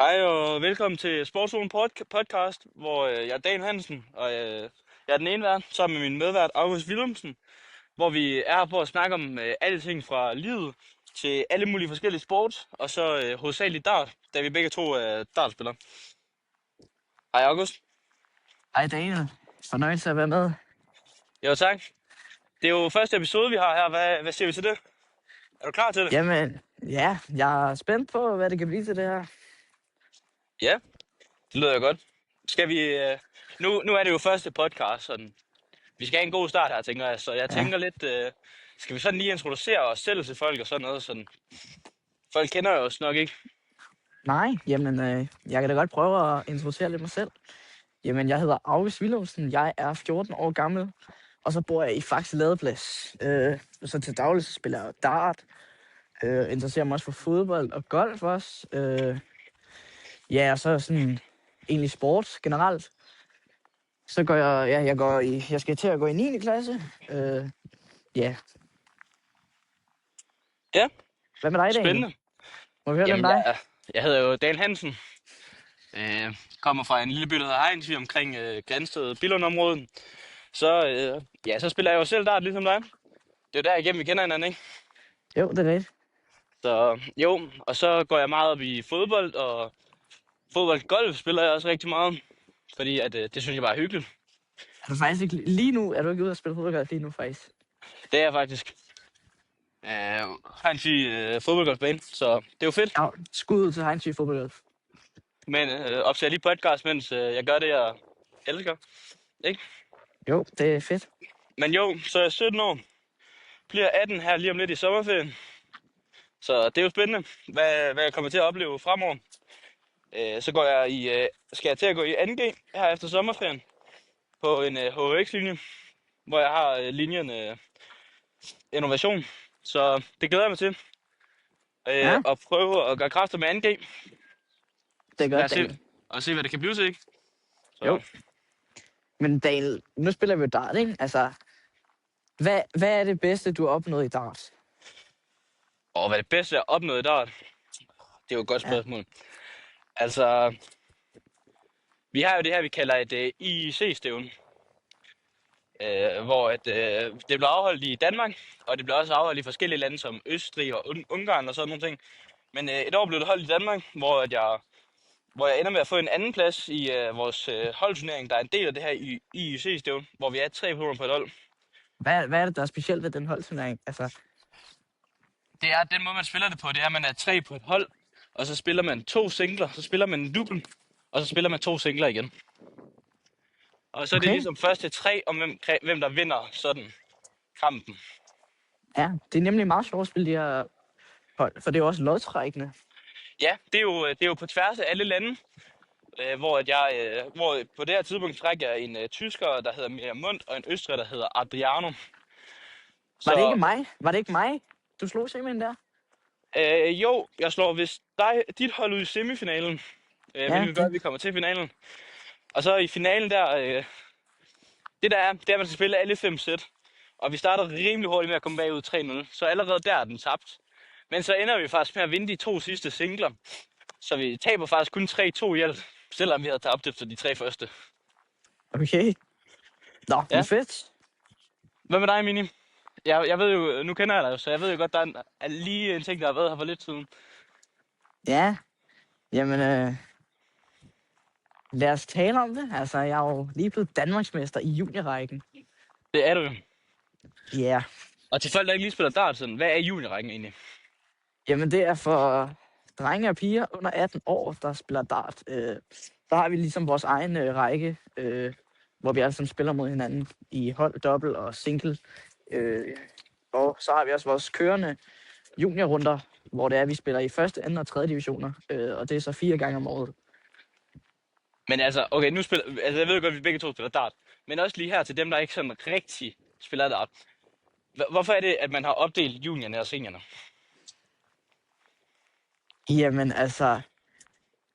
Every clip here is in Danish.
Hej og velkommen til Sportszone podcast, hvor jeg er Dan Hansen, og jeg er den ene vært, sammen med min medvært August Willumsen, hvor vi er her for at snakke om alle ting fra livet til alle mulige forskellige sport, og så hovedsageligt dart, da vi begge to er dartspillere. Hej August. Hej Daniel. Fornøjelse at være med. Jo tak. Det er jo første episode, vi har her. Hvad siger vi til det? Er du klar til det? Jamen, ja, jeg er spændt på, hvad det kan blive til det her. Ja, det lyder jo godt. Skal vi... Nu er det jo første podcast, sådan. Vi skal have en god start her, tænker jeg. Så jeg Ja. tænker lidt, skal vi sådan lige introducere os selv til folk og sådan noget? Sådan. Folk kender jo os nok ikke. Nej, jamen, jeg kan da godt prøve at introducere lidt mig selv. Jamen, jeg hedder August Willumsen, jeg er 14 år gammel, og så bor jeg i Faxe Ladeplads. Så til daglig så spiller jeg dart, interesserer mig også for fodbold og golf også. Ja, og så sådan egentlig sport generelt. Så går jeg skal til at gå i 9. klasse. Ja. Ja, Hvad med dig, Daniel? spændende. Må vi høre Jamen, om dig? jeg hedder jo Dan Hansen. Kommer fra en lille by, der hedder Hejnsvig, omkring Grænsted-Billund-området. Så spiller jeg jo selv dart, ligesom dig. Det er jo der igennem, vi kender hinanden, ikke? Jo, det er rigtigt. Så jo, og så går jeg meget op i fodbold, og fodbold-golf spiller jeg også rigtig meget. Fordi at, det synes jeg bare er hyggeligt. Er du faktisk ikke lige nu? Er du ikke ude at spille fodbold lige nu, faktisk? Det er jeg faktisk. Har en fin fodboldgolfbane, så det er jo fedt. Ja, skud ud til Heinz fodbold. Men optager lige podcast, mens jeg gør det, jeg elsker. Ikke? Jo, det er fedt. Men jo, så er jeg 17 år. Bliver 18 her lige om lidt i sommerferien. Så det er jo spændende, hvad jeg kommer til at opleve fremover. Så skal jeg til at gå i 2G her efter sommerferien. På en HHX-linje, hvor jeg har linjen innovation. Så det glæder jeg mig til. Ja. At prøve at gøre kræfter med 2G. Det er godt, Daniel. Og se, hvad det kan blive til, ikke? Så. Jo. Men Daniel, nu spiller vi jo dart, ikke? Altså, hvad er det bedste, du har opnået i dart? Og hvad det bedste jeg har opnået i dart? Det er jo et godt spørgsmål. Ja. Altså, vi har jo det her, vi kalder et IIC-stævne. Hvor det bliver afholdt i Danmark, og det bliver også afholdt i forskellige lande som Østrig og Ungarn og sådan nogle ting. Men et år blev det holdt i Danmark, hvor jeg ender med at få en anden plads i vores holdturnering, der er en del af det her IIC-stævne, hvor vi er 3 personer på et hold. Hvad er det, der er specielt ved den holdturnering? Altså, Det er den måde, man spiller det på. Det er, at man er 3 på et hold, og så spiller man 2 singler, så spiller man en double, og så spiller man 2 singler igen. Og så er det ligesom først til 3 om, hvem der vinder sådan kampen. ja, det er nemlig meget sjovt at spille de her hold, for det er jo også lodtrækkende. Ja, det er jo på tværs af alle lande, hvor på det her tidspunkt trækker jeg en tysker, der hedder Miriam Mundt, og en østrig, der hedder Adriano. Var det ikke mig? Du slog simpelthen der? Jo, jeg slår vist dit hold ud i semifinalen, hvilket gør, at vi kommer til finalen. Og så i finalen der, det er, at man skal spille alle 5 sæt. Og vi starter rimelig hurtigt med at komme bagud 3-0, så allerede der er den tabt. Men så ender vi faktisk med at vinde de 2 sidste singler. Så vi taber faktisk kun 3-2 i alt, selvom vi havde tabt efter de 3 første. Okay. Nå, det er fedt. Hvad med dig, Mini? Jeg ved jo, nu kender jeg dig jo, så jeg ved jo godt, der er lige en ting, der har været her for lidt siden. Ja, jamen, lad os tale om det. Altså, jeg er jo lige blevet Danmarksmester i juniorrækken. Det er du jo. Ja. Yeah. Og til folk, der ikke lige spiller dart, sådan, hvad er juniorrækken egentlig? Jamen, det er for drenge og piger under 18 år, der spiller dart. Så har vi ligesom vores egen række, hvor vi alle sammen spiller mod hinanden i hold, dobbelt og single. Og så har vi også vores kørende juniorrunder, hvor det er, vi spiller i første, anden og tredje divisioner. Og det er så 4 gange om året. Men altså, okay, jeg ved godt, at vi begge to spiller dart. Men også lige her til dem, der ikke sådan rigtig spiller dart. Hvorfor er det, at man har opdelt juniorerne og seniorerne? Jamen altså,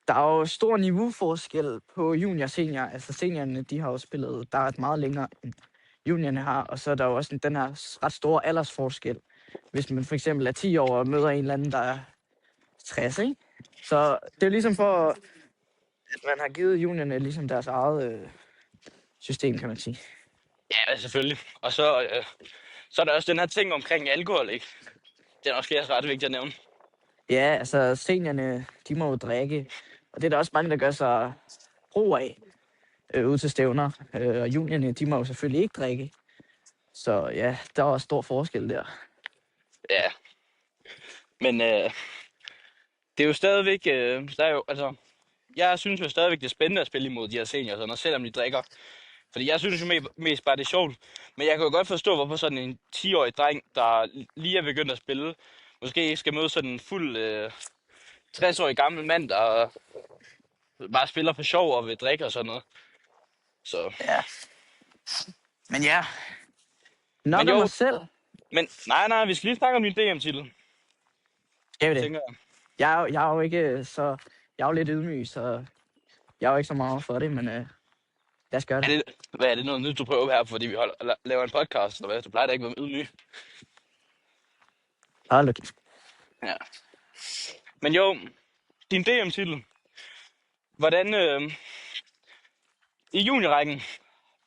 der er jo stor niveauforskel på junior og senior. Altså seniorerne, de har jo spillet dart meget længere, end juniorerne har. Og så er der jo også den her ret store aldersforskel. Hvis man for eksempel er 10 år og møder en eller anden, der er 60, ikke? Så det er jo ligesom for, at man har givet juniorne ligesom deres eget system, kan man sige. Ja, selvfølgelig. Og så er der også den her ting omkring alkohol, ikke? Det er også ret vigtigt at nævne. Ja, altså seniorne, de må jo drikke, og det er der også mange, der gør sig brug af ud til stævner. Og juniorne, de må jo selvfølgelig ikke drikke. Så ja, der er også stor forskel der. Ja, men det er jo stadigvæk, der er jo, altså, jeg synes jo stadigvæk, det er spændende at spille imod de her seniorer, sådan, selvom de drikker. Fordi jeg synes jo mest bare, det er sjovt. Men jeg kan jo godt forstå, hvorfor sådan en 10-årig dreng, der lige er begyndt at spille, måske skal møde sådan en fuld 60-årig gammel mand, der bare spiller for sjov og vil drikke og sådan noget. Så. Ja. Men ja, nok Men om jo, mig selv. men nej, vi skal lige snakke om din DM-titel, Skal vi det? tænker jeg. Jeg er jo ikke så... Jeg er jo lidt ydmyg, så jeg er jo ikke så meget for det, men lad os gøre det. Hvad er det noget nyt, du prøver her, fordi vi laver en podcast, eller hvad? Du plejer da ikke at være ydmyg. Hold okay. Ja. Men jo, din DM-titel. Hvordan i juniorrækken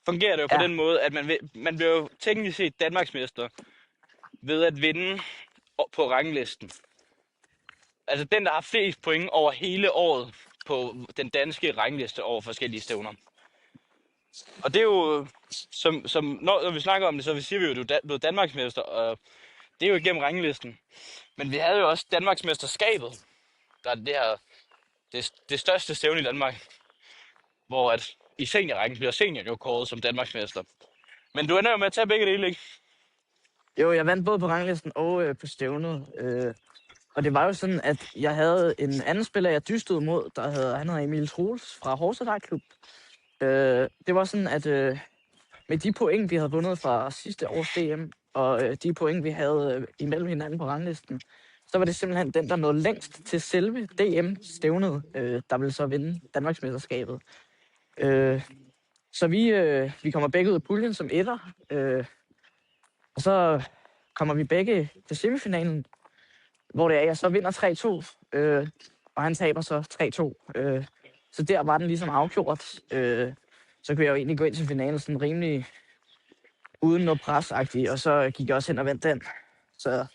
fungerer det jo på den måde, at man bliver jo teknisk set Danmarksmester ved at vinde på ranglisten. Altså den, der har flest point over hele året på den danske rangliste over forskellige stævner. Og det er jo, når vi snakker om det, så siger vi jo, at du er blevet Danmarksmester, og det er jo igennem ranglisten. Men vi havde jo også Danmarksmesterskabet, der er det største stævne i Danmark, hvor at i seniorrækken bliver senior jo kåret som Danmarksmester. Men du ender jo med at tage begge dele, ikke? Jo, jeg vandt både på ranglisten og på stævnet. Og det var jo sådan, at jeg havde en anden spiller, jeg dystede mod, han hedder Emil Troels fra Horsens Klub. Det var sådan, at med de point, vi havde vundet fra sidste års DM, og de point, vi havde imellem hinanden på ranglisten, så var det simpelthen den, der nåede længst til selve DM-stævnet, der ville så vinde Danmarksmesterskabet. Så vi kommer begge ud af puljen som etter, og så kommer vi begge til semifinalen, hvor det er, jeg så vinder 3-2, og han taber så 3-2. Så der var den ligesom afgjort. Så kunne jeg jo egentlig gå ind til finalen sådan rimelig uden noget presagtigt, og så gik jeg også hen og vandt den. Så,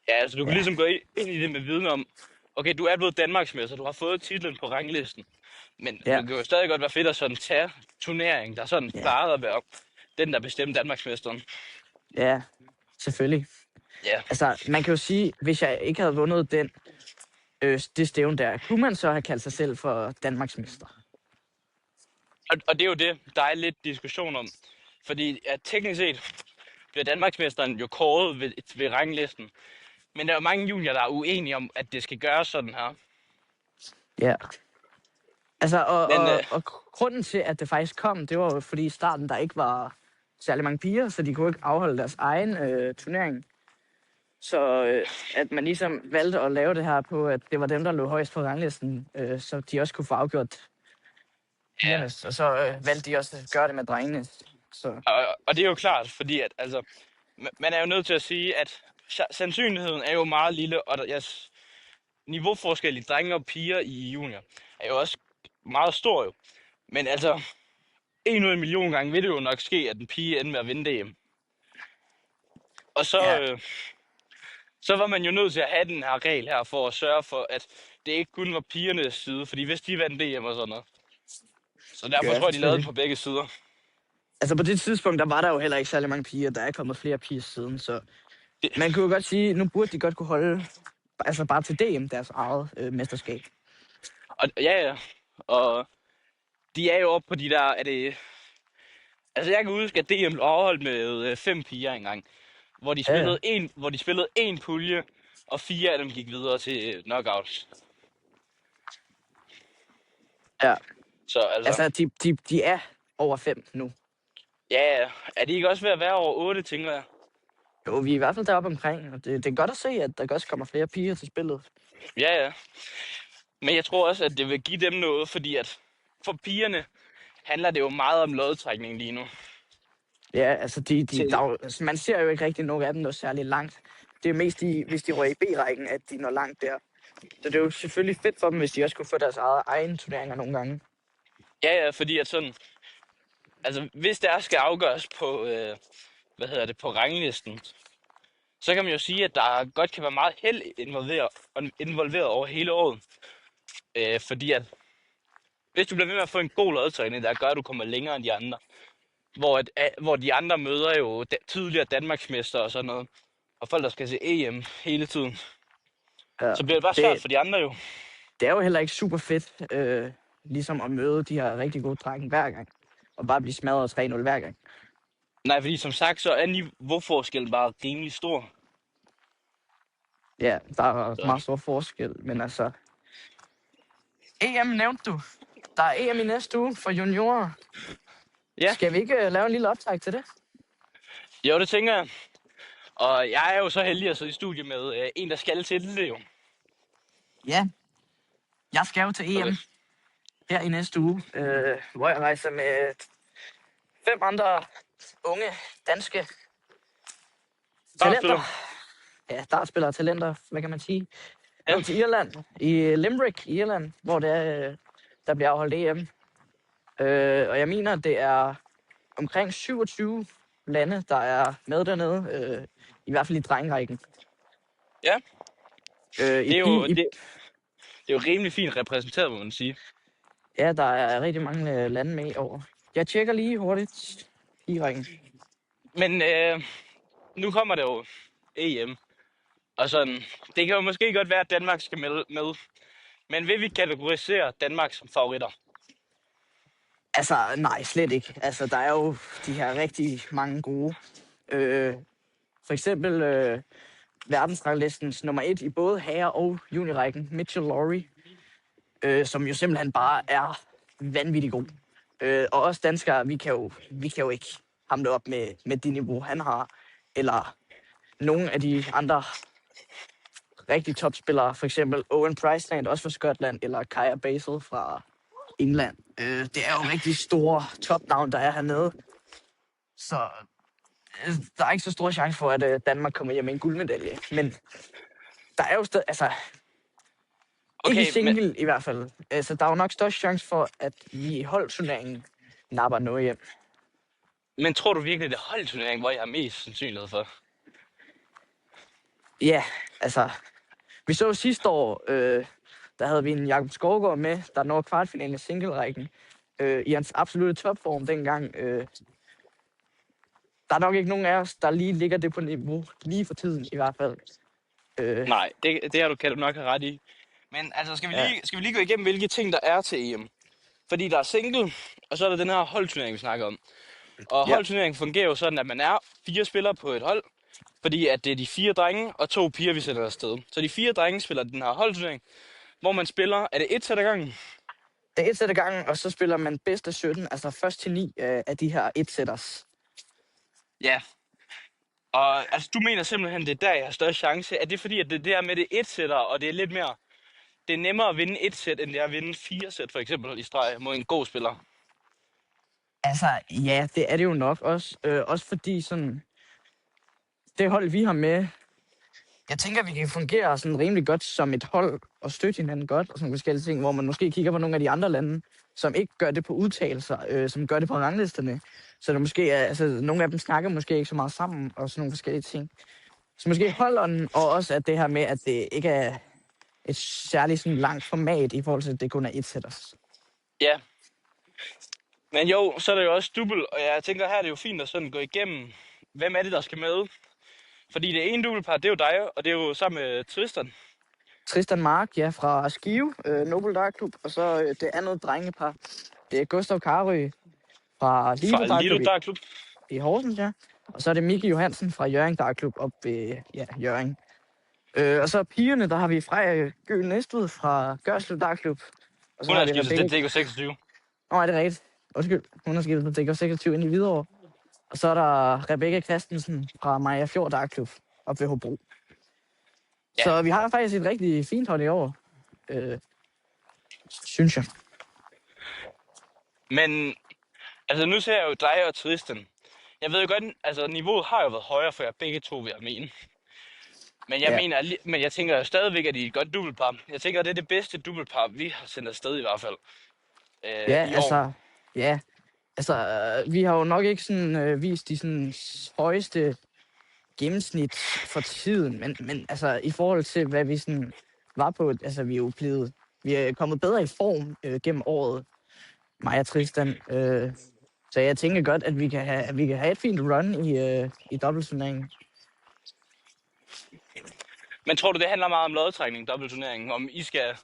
ja, altså du kan ligesom gå ind i det med viden om, okay, du er blevet Danmarksmester, du har fået titlen på ranglisten. Men det kan jo stadig godt være fedt at sådan tage turnering, der sådan plejede at være den, der bestemte Danmarksmesteren. Ja, selvfølgelig. Ja. Altså, man kan jo sige, hvis jeg ikke havde vundet det stævne der, kunne man så have kaldt sig selv for Danmarksmester? Og det er jo det, der er lidt diskussion om. Fordi teknisk set bliver Danmarksmesteren jo kåret ved ranglisten. Men der er jo mange juniorer, der er uenige om, at det skal gøres sådan her. Ja. Altså, og grunden til, at det faktisk kom, det var jo fordi i starten, der ikke var særlig mange piger, så de kunne ikke afholde deres egen turnering. Så at man ligesom valgte at lave det her på, at det var dem, der lå højst på ranglisten, så de også kunne få afgjort pigernes. Ja. Og så valgte de også at gøre det med drengene. Så. Og det er jo klart, fordi at, altså, man er jo nødt til at sige, at sandsynligheden er jo meget lille, og niveauforskel i drenge og piger i junior er jo også meget stor jo. Men altså, 1 ud af 1 million gange vil det jo nok ske, at en pige ender med at vinde DM. Og så, så var man jo nødt til at have den her regel her, for at sørge for, at det ikke kun var pigernes side, fordi hvis de vandt DM og sådan noget. Så derfor tror jeg, de lavede det på begge sider. Altså på det tidspunkt, der var der jo heller ikke særlig mange piger. Der er kommet flere piger siden, så man kunne jo godt sige, nu burde de godt kunne holde altså bare til DM deres eget mesterskab. Og, ja, og de er jo oppe på de der, er det... Altså jeg kan huske, at DM blev afholdt med 5 piger engang, hvor de spillede en pulje, og 4 af dem gik videre til knockouts. Ja. Så altså de er over 5 nu. Ja, er de ikke også ved at være over 8, tænker jeg? Jo, vi er i hvert fald deroppe omkring, og det er godt at se, at der også kommer flere piger til spillet. Ja. Men jeg tror også, at det vil give dem noget, fordi at for pigerne handler det jo meget om lodtrækning lige nu. Ja, altså man ser jo ikke rigtig nogen af dem noget særligt langt. Det er mest hvis de rører i B-rækken, at de når langt der. Så det er jo selvfølgelig fedt for dem, hvis de også kunne få deres egen turneringer nogle gange. Ja, fordi at sådan, altså hvis der skal afgøres på, på ranglisten, så kan man jo sige, at der godt kan være meget held involveret over hele året. Fordi at hvis du bliver ved med at få en god lodtrækning, der gør, at du kommer længere end de andre, hvor de andre møder jo tidligere Danmarksmester og sådan noget, og folk, der skal se EM hele tiden, Ja, så bliver det bare svært for de andre jo. det er jo heller ikke super fedt, ligesom at møde de her rigtig gode drenge hver gang, og bare blive smadret 3-0 hver gang. Nej, fordi som sagt, så er niveauforskellen bare rimelig stor. Ja, der er meget stor forskel, men altså... EM nævnte du. Der er EM i næste uge for juniorer. Ja. Skal vi ikke lave en lille optag til det? Jo, det tænker jeg. Og jeg er jo så heldig at sidde i studie med en, der skal til det jo. Ja. Jeg skal jo til EM her i næste uge, hvor jeg rejser med 5 andre unge danske talenter. Ja, dartspillere og talenter, hvad kan man sige. Ja. Til Irland, i Limerick i Irland, hvor det er, der bliver afholdt EM. Og jeg mener, det er omkring 27 lande, der er med dernede, i hvert fald i drengerækken. Ja, det er jo rimelig fint repræsenteret, må man sige. Ja, der er rigtig mange lande med over. Jeg tjekker lige hurtigt i rækken. Men nu kommer det jo EM, og sådan, det kan jo måske godt være, at Danmark skal med. Men vil vi kategorisere Danmark som favoritter? Altså, nej, slet ikke. Altså, der er jo de her rigtig mange gode. For eksempel verdensranglistens nummer 1 i både herre- og juniorrækken, Mitchell Lawry, som jo simpelthen bare er vanvittig god. Og os danskere, vi kan jo ikke hamle op med det niveau, han har, eller nogle af de andre rigtig topspillere, for eksempel Owen Priceland, også fra Skotland, eller Kaya Basel fra England. Det er jo rigtig store topnavn, der er hernede. Så der er ikke så stor chance for, at Danmark kommer hjem med en guldmedalje. Men der er jo stadig, altså... Okay, ikke single i hvert fald. Altså, der er jo nok størst chance for, at vi i holdturneringen napper noget hjem. Men tror du virkelig, det er holdturneringen, hvor jeg har mest sandsynlighed for? Ja, altså... Vi så sidste år, der havde vi en Jakob Skovgaard med, der nåede kvartfinalen i singlerækken. I hans absolutte topform dengang. Der er nok ikke nogen af os, der lige ligger det på niveau, lige for tiden i hvert fald. Nej, kan du nok have ret i. Men altså, skal vi lige gå igennem, hvilke ting der er til EM? Fordi der er single, og så er der den her holdturnering, vi snakker om. Og holdturneringen fungerer jo sådan, at man er 4 spillere på et hold, fordi at det er de 4 drenge og 2 piger, vi sender afsted. Så de 4 drenge spiller den her holdturnering, hvor man spiller, er det 1 sæt ad gangen? Det er 1 sæt ad gangen, og så spiller man bedst af 17, altså først til 9 af de her 1-sætters. Ja. Og altså, du mener simpelthen, det er der, jeg har større chance. Er det fordi, at det der med det 1-sætter, og det er lidt mere... Det er nemmere at vinde 1 sæt, end det er at vinde 4 sæt, for eksempel, i streg mod en god spiller? Altså, ja, det er det jo nok også. Også fordi sådan... Det hold, vi har med... Jeg tænker, vi kan fungere sådan rimelig godt som et hold, og støtte hinanden godt, og sådan forskellige ting, hvor man måske kigger på nogle af de andre lande, som ikke gør det på udtalelser, som gør det på ranglisterne. Så der måske er, altså, nogle af dem snakker måske ikke så meget sammen, og sådan nogle forskellige ting. Så måske holderen, og også at det her med, at det ikke er et særligt sådan langt format i forhold til, at det kun er 1-sætters. Ja. Men jo, så er det jo også dubbel, og jeg tænker, her er det jo fint at sådan gå igennem, hvem er det, der skal med? Fordi det ene dubbelpar, det er jo dig, og det er jo sammen med Tristan. Tristan Mark, ja, fra Skive, Noble Dart Club, og så det andet drengepar, det er Gustav Karø fra Lido Dart Club i Horsens, ja. Og så er det Miki Johansen fra Hjørring Dart Club op ved Hjørring. Og så pigerne, der har vi Freja Gøl Næstved fra Gørslev Dart Club. Og så hun har skiftet til DK26. Nå, er det rigtigt? Undskyld, hun har skiftet til DK26 ind i Hvidovre. Og så er der Rebecca Christensen fra Maja Fjord Dart Club op ved Hobro. Ja. Så vi har faktisk et rigtig fint hold i år, synes jeg. Men altså, nu ser jeg jo dig og Tristan. Jeg ved jo godt, altså niveauet har jo været højere for jer begge to, vil jeg mene. Men jeg Ja, mener, men jeg tænker stadigvæk, at de er et godt doublepar. Jeg tænker, at det er det bedste doublepar, vi har sendt afsted i hvert fald ja, i år. altså, ja, altså, vi har jo nok ikke sådan vist de sådan højeste gennemsnit for tiden, men altså i forhold til, hvad vi sådan var på, altså vi er kommet bedre i form gennem året, mig og Tristan. Så jeg tænker godt, at vi kan have et fint run i dobbeltturneringen. Men tror du, det handler meget om lodtrækning, dobbeltturneringen? Om I skal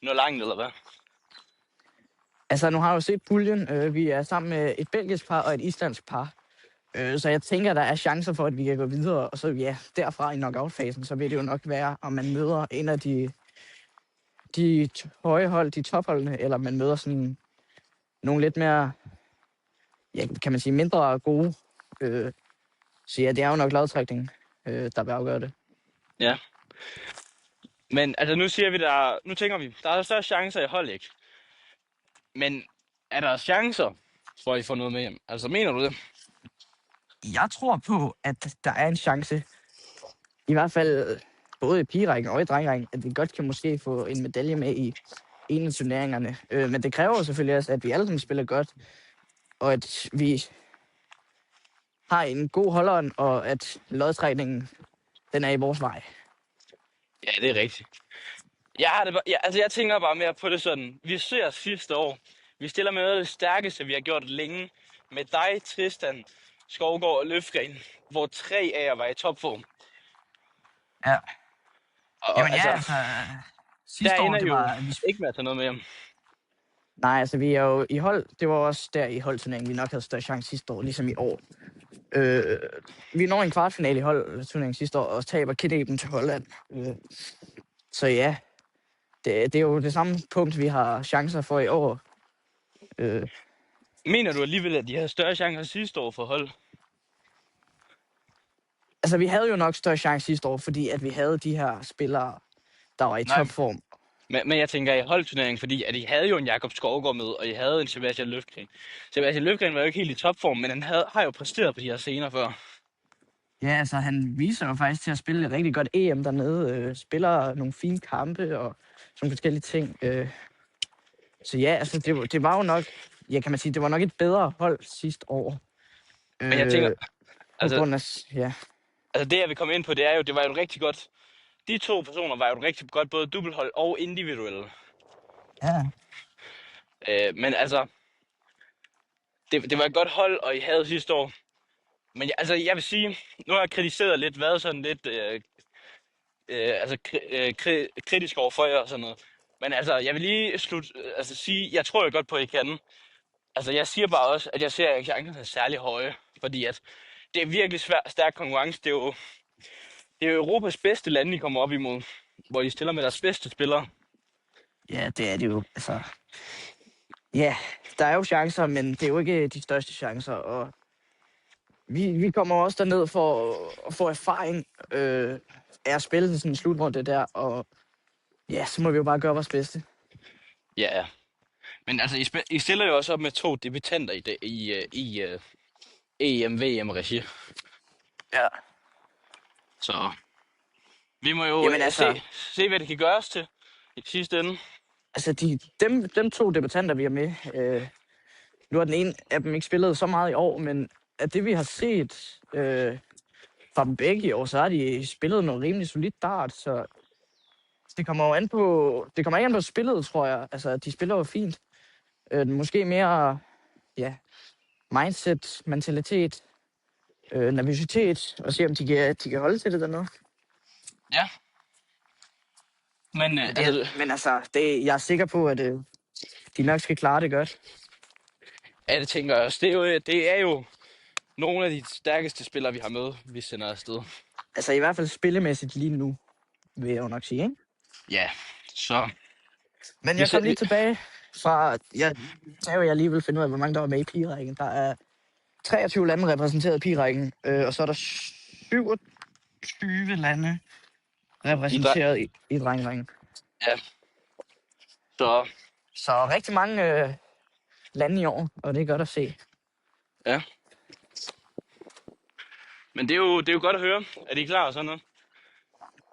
nå langt, eller hvad? Altså, nu har jeg jo set puljen. Vi er sammen med et belgisk par og et islandsk par. Så jeg tænker, der er chancer for, at vi kan gå videre. Og så ja, derfra i knockout-fasen, så vil det jo nok være, om man møder en af de høje hold, de topholdene, eller man møder sådan nogle lidt mere, ja, kan man sige, mindre gode. Så ja, det er jo nok lodtrækning, der vil afgøre det. Ja. Men altså, nu tænker vi, der er større chancer i hold, ikke? Men er der chancer for, at I får noget med hjem? Altså, mener du det? Jeg tror på, at der er en chance, i hvert fald både i pigerækken og i drengerækken, at vi godt kan måske få en medalje med i en af turneringerne. Men det kræver jo selvfølgelig også, at vi alle sammen spiller godt, og at vi har en god holdånd, og at lodtrækningen, den er i vores vej. Ja, det er rigtigt. Jeg tænker bare mere på det sådan. Vi ser sidste år. Vi stiller med noget af det stærkeste, vi har gjort længe. Med dig, Tristan, Skovgaard og Løfgren. Hvor 3 af jer var i topform. Ja. Og Jamen ja, altså, altså, der sidste år, ender det jo var... ikke med at tage noget med hjem. Nej, altså vi er jo i hold, det var også der i holdturneringen, vi nok havde større chance sidste år, ligesom i år. Vi når en kvartfinale i holdturneringen sidste år, og taber kidnappen til Holland. Så ja, det er jo det samme punkt, vi har chancer for i år. Mener du alligevel, at de havde større chancer sidste år for hold? Altså, vi havde jo nok større chance sidste år, fordi at vi havde de her spillere, der var i Nej, topform. men jeg tænker i holdturneringen, fordi at I havde jo en Jakob Skovgaard med, og I havde en Sebastian Løfgren. Sebastian Løfgren var jo ikke helt i topform, men har jo præsteret på de her scener før. Ja, altså, han viser jo faktisk til at spille et rigtig godt EM dernede. Spiller nogle fine kampe og sådan forskellige ting. Så ja, altså, det var jo nok, ja, kan man sige, det var nok et bedre hold sidste år. Men jeg tænker, På altså, grund af, ja. altså det jeg vil komme ind på, det er jo, det var jo et rigtig godt. De 2 personer var jo et rigtig godt både dobbelthold og individuelle. Ja. Men altså, det var et godt hold, og I havde sidste år. Men altså, jeg vil sige, nu har jeg kritiseret lidt, været sådan lidt kritisk over for jer og sådan noget. Men altså, jeg vil lige sige, jeg tror jo godt på, at I kan. Altså, jeg siger bare også, at jeg ser ikke chancerne særlig høje. Fordi at det er virkelig stærk konkurrence. Det er jo Europas bedste lande, I kommer op imod. Hvor I stiller med deres bedste spillere. Ja, det er det jo. Altså, ja, der er jo chancer, men det er jo ikke de største chancer. Og vi kommer også derned for at få erfaring af at spille sådan en slutrunde der. Og ja, så må vi jo bare gøre vores bedste. Ja, men altså, I stiller jo også op med 2 debutanter i EM-VM-regi. Ja. Så vi må jo Jamen altså, se, hvad det kan gøres til i sidste ende. altså dem 2 debutanter, vi har med, nu har den ene af dem ikke spillet så meget i år, men af det, vi har set fra dem begge i år, så har de spillet noget rimelig solidt dart, så det kommer jo an på, det kommer ikke an på spillet, tror jeg. Altså, de spiller jo fint. Måske mere, ja, mindset, mentalitet, nervøsitet, og se om de kan holde til det dernede. Ja. Men Men altså, jeg er sikker på, at de nok skal klare det godt. ja, det tænker jeg også. Det er jo nogle af de stærkeste spillere, vi har med, vi sender afsted. Altså i hvert fald spillemæssigt lige nu, vil jeg jo nok sige, ikke? Ja, så... Men jeg kom lige tilbage fra... Jeg sagde jo, jeg lige vil finde ud af, hvor mange der var med i pigerækken. Der er 23 lande repræsenteret i pigerækken, og så er der 27 lande repræsenteret i drengerækken. Ja. Så rigtig mange lande i år, og det er godt at se. Ja. Men det er jo godt at høre, at I er klar og sådan noget.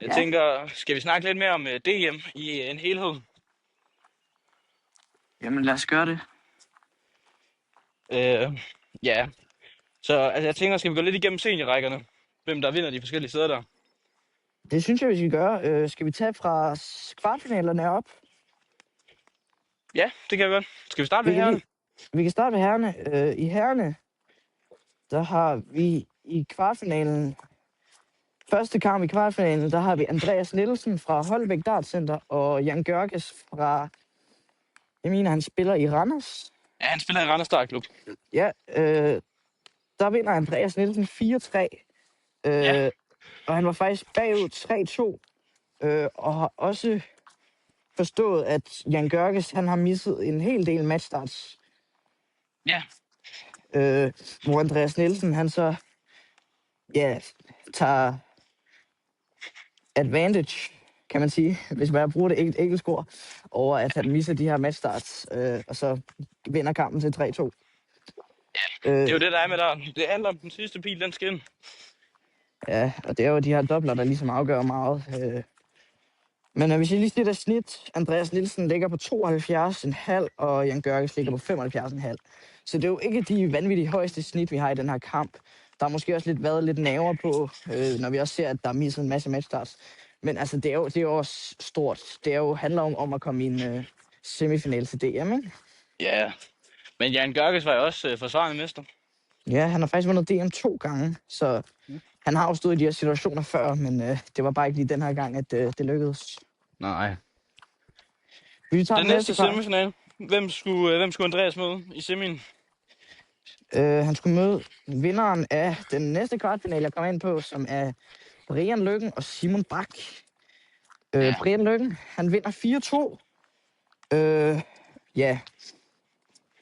Jeg Ja, tænker, skal vi snakke lidt mere om DM i en helhed? jamen lad os gøre det. Ja, så altså, jeg tænker, skal vi gå lidt igennem seniorrækkerne? Hvem der vinder de forskellige steder der? Det synes jeg, vi skal gøre. Skal vi tage fra kvartfinalerne op? Ja, det kan vi godt. Skal vi starte Vi med kan, herren? vi kan starte med herrene. I herrene, der har vi i kvartfinalen, første kamp i kvartfinalen, der har vi Andreas Nielsen fra Holbæk Dartcenter og Jan Görges fra, jeg mener, han spiller i Randers. Ja, han spiller i Randers Dartklub. Ja, der vinder Andreas Nielsen 4-3. Ja, Og han var faktisk bagud 3-2. Og har også forstået, at Jan Görges, han har misset en hel del matchstarts. ja, Hvor Andreas Nielsen, han så tager advantage, kan man sige, hvis man bruger det engelsk ord, over at han misser de her matchstarts, og så vinder kampen til 3-2. det er jo det, der er med der. Det handler om den sidste pil, den skal ind. Ja, og det er jo de her dobler, der ligesom afgør meget. Men hvis jeg lige siger, der snit, Andreas Nielsen ligger på 72,5, og Jan Görges ligger på 75,5. Så det er jo ikke de vanvittige højeste snit, vi har i den her kamp. Der har måske også været lidt naver på, når vi også ser, at der er misset en masse matchstarts. Men altså, det er jo også stort. Handler om at komme i en semifinal til DM, ikke? Ja, men Jan Görges var jo også forsvarende mester. Ja, han har faktisk vundet DM 2 gange, så han har jo stået i de her situationer før, men det var bare ikke lige den her gang, at det lykkedes. Nej. Vi tager Den næste semifinal. Hvem skulle Andreas møde i semien? Han skulle møde vinderen af den næste kvartfinale, jeg kommer ind på, som er Brian Lykken og Simon Bak. Ja. Brian Lykken, han vinder 4-2. Ja.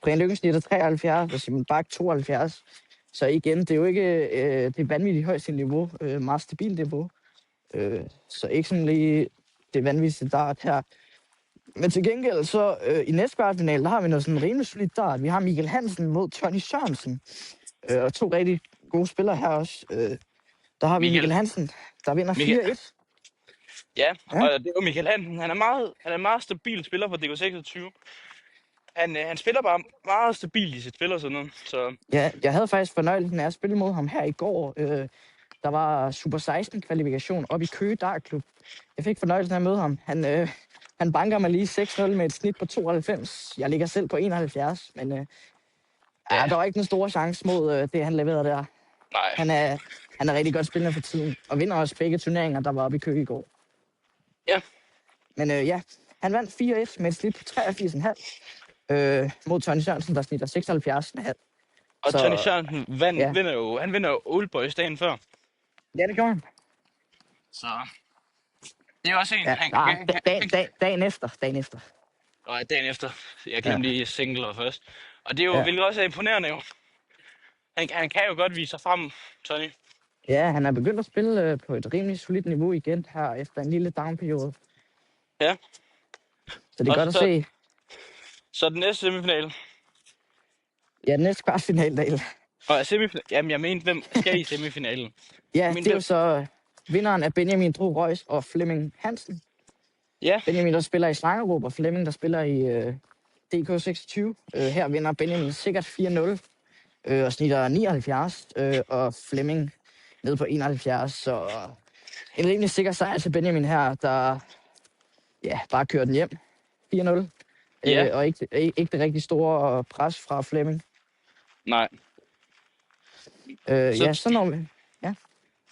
Brian Lykken snitter 73, og Simon Bak 72. Så igen, det er jo ikke det vanvittigt højeste niveau, meget stabilt niveau. Så ikke sådan lige det vanvittigste dart her. Men til gengæld så i næste kvartfinale, der har vi noget sådan rimelig solidt dart. Vi har Michael Hansen mod Tony Sørensen. Og 2 rigtig gode spillere her også. Der har vi Michael Hansen, der vinder 4-1. Ja, og det er jo Michael Hansen. Han er en meget stabil spiller på DK26. Han spiller bare meget stabilt i sit spil og sådan noget. Så... Ja, jeg havde faktisk fornøjelsen af at spille mod ham her i går. Der var Super 16-kvalifikation op i Køge Dartklub. Jeg fik fornøjelsen af at møde ham. Han banker mig lige 6-0 med et snit på 92. Jeg ligger selv på 71, men der var ikke den store chance mod det, han leverede der. Nej. Han er rigtig godt spillende for tiden, og vinder også begge turneringer, der var oppe i Køge i går. Ja. Men han vandt 4-1 med et snit på 83,5 mod Tony Sørensen, der snitter 76,5. Og Tony Sørensen vinder jo Old Boys dagen før. Ja, det gjorde han. Så det er også en... Dagen efter. Og dagen efter. Jeg glemte lige singler først. Og det er jo, hvilket også er imponerende jo. Han kan jo godt vise sig frem, Tony. Ja, han er begyndt at spille på et rimelig solidt niveau igen her efter en lille downperiode. Ja. Så det er godt at se. Så den næste semifinale. Ja, den næste kvartfinale. Og semifinale. Jamen, jeg mente, hvem skal i semifinalen? Ja, det er jo så vinderen af Benjamin Dro Reus og Flemming Hansen. Ja. Benjamin, der spiller i Slangerup, og Flemming, der spiller i DK26. Her vinder Benjamin sikkert 4-0 og snitter 79, og Flemming ned på 71. Så en rimelig sikker sejr til Benjamin her, der bare kører den hjem. 4-0. Og ikke det rigtig store pres fra Flemming. Nej. Så når vi... Ja.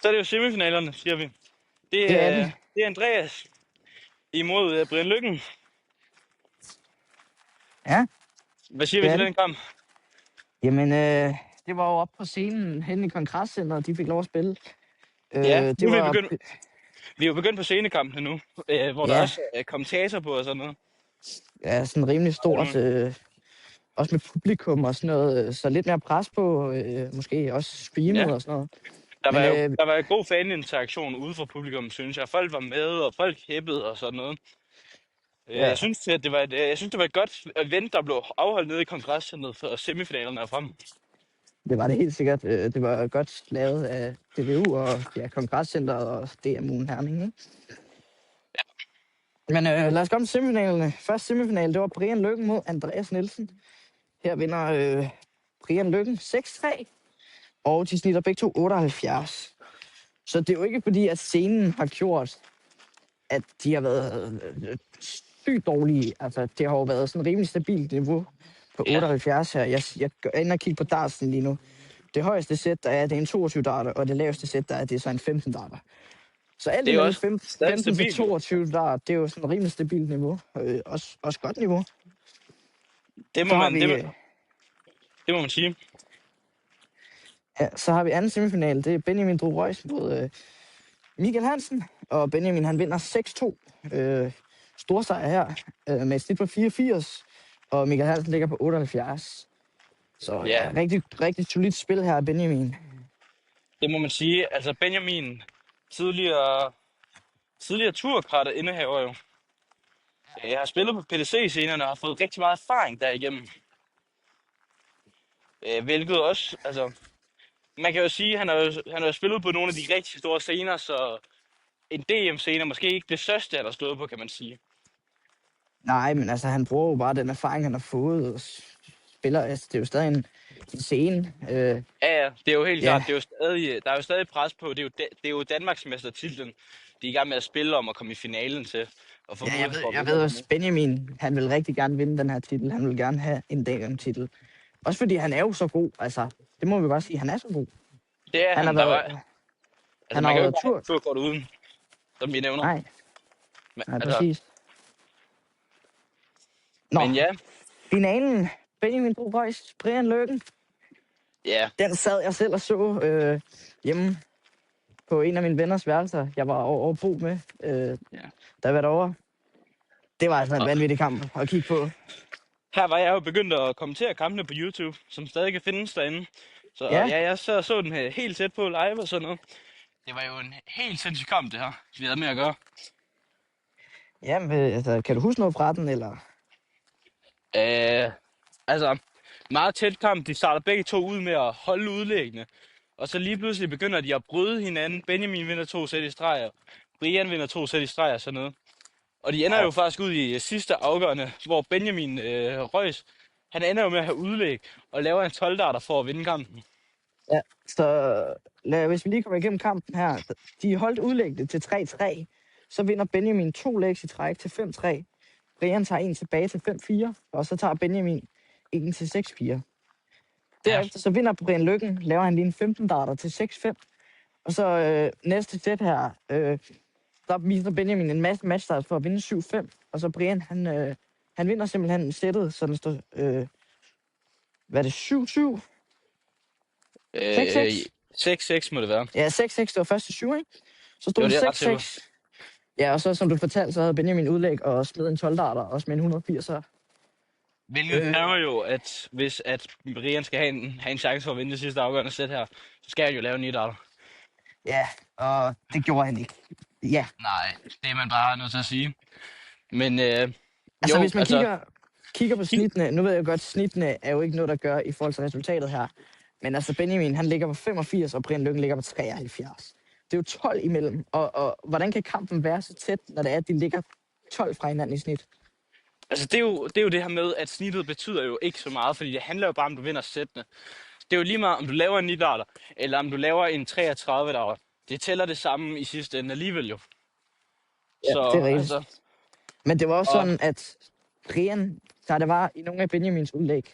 Så er det jo semifinalerne, siger vi. Det er Andreas imod Brian Lykken. Ja. Hvad siger vi til den kamp? Jamen, det var jo oppe på scenen hen i Kongrescenteret, de fik lov at spille. Vi er jo begyndt på scenekampene nu, hvor der også er kommentator på og sådan noget. Ja, sådan rimelig stort. Også med publikum og sådan noget. Så lidt mere pres på, måske også streamet og sådan noget. Der var jo god faninteraktion ude fra publikum, synes jeg. Folk var med, og folk hæppede og sådan noget. Jeg synes, det var et godt event, der blev afholdt nede i Kongrescenteret for semifinalerne frem. Det var det helt sikkert. Det var godt lavet af DBU og Kongrescenteret og DMU'en Herning, ikke? Men lad os komme til semifinalerne. Første semifinale, det var Brian Lykken mod Andreas Nielsen. Her vinder Brian Lykken 6-3, og de snitter begge to 78. Så det er jo ikke fordi, at scenen har gjort, at de har været sygt dårlige. Altså, det har jo været sådan et rimelig stabilt niveau på 78 her. Jeg går ind og kigger på dartsen lige nu. Det højeste sæt, der er, det er en 22 darter, og det laveste sæt, der er, det er så en 15 darter. Så alt Det er imellem også 15 til 22 dart, det er jo sådan et rimelig stabilt niveau. Også godt niveau. Det må man sige. Ja, så har vi anden semifinal. Det er Benjamin Dro Reus mod Michael Hansen. Og Benjamin, han vinder 6-2. Storsejr her med et snit på 84. Og Michael Hansen ligger på 78. Så ja, rigtig solidt spil her af Benjamin. Det må man sige. Altså Benjamin, tidligere turkarte indehaver jo. Jeg har spillet på PDC-scenerne og har fået rigtig meget erfaring derigennem. Hvilket også, altså, man kan jo sige, at han har spillet på nogle af de rigtig store scener, så en DM-scene er måske ikke det største, han har stået på, kan man sige. Nej, men altså, han bruger jo bare den erfaring, han har fået, og spiller, altså, det er jo stadig en scene. Ja, det er jo helt klart, der er jo stadig pres på, det er jo Danmarksmestertitlen, de er i gang med at spille om at komme i finalen til. Og få jeg ved også, Benjamin, han vil rigtig gerne vinde den her titel, han vil gerne have en DM-titel. Også fordi han er jo så god, altså, det må vi bare sige, han er så god. Det er han har været, han har været turkort uden, som vi nævner. Nej, præcis. Nå, men ja. Finalen, Benjamin Dro Reus, Brian Lykken. Ja. Den sad jeg selv og så hjemme på en af mine venners værelser. Jeg var over Bo med, da jeg var derovre. Det var altså en vanvittig kamp at kigge på. Her var jeg jo begyndt at kommentere kampene på YouTube, som stadig kan findes derinde. Så jeg så den helt tæt på live og sådan noget. Det var jo en helt sindssyg kamp, det her, vi havde med at gøre. Jamen, altså, kan du huske noget fra den, eller? Altså, meget tæt kamp. De starter begge to ud med at holde udlæggende. Og så lige pludselig begynder de at bryde hinanden. Benjamin vinder 2 sæt i streg, og Brian vinder 2 sæt i streg og sådan noget. Og de ender jo faktisk ud i sidste afgørende, hvor Benjamin Reus, han ender jo med at have udlæg og laver en 12-darter for at vinde kampen. Ja, så hvis vi lige kommer igennem kampen her. De holdt udlæggende til 3-3. Så vinder Benjamin 2 lægs i træk til 5-3. Brian tager en tilbage til 5-4, og så tager Benjamin en til 6-4. Derefter så vinder Brian Lykken, laver han lige en 15 darter til 6-5. Og så næste sæt her, der viser Benjamin en masse matchstart for at vinde 7-5. Og så Brian, han vinder simpelthen sættet, så den står, hvad er det, 7-7? 6-6 må det være. Ja, 6-6, det var første 7, ikke? Så stod det 6-6. Ja, og så som du fortalte, så havde Benjamin udlæg og smed en 12-darter, også med en 180'er. Hvilket kræver jo, at hvis Brian skal have en chance for at vinde det sidste afgørende sæt her, så skal han jo lave en 9-darter. Ja, og det gjorde han ikke. Ja. Nej, det er man bare nødt til at sige. Men altså, hvis man kigger på snittene, nu ved jeg godt, snittene er jo ikke noget, der gør i forhold til resultatet her. Men altså, Benjamin, han ligger på 85, og Brian Lykken ligger på 73. Det er jo 12 imellem, og hvordan kan kampen være så tæt, når det er, at de ligger 12 fra hinanden i snit? Altså, det er jo det her med, at snittet betyder jo ikke så meget, fordi det handler jo bare om, du vinder sættene. Det er jo lige meget, om du laver en 9-darter, eller om du laver en 33-darter. Det tæller det samme i sidste ende alligevel jo. Ja, så, det er rigtigt. Altså, men det var også sådan, at Brian, da det var i nogle af Benjamins udlæg,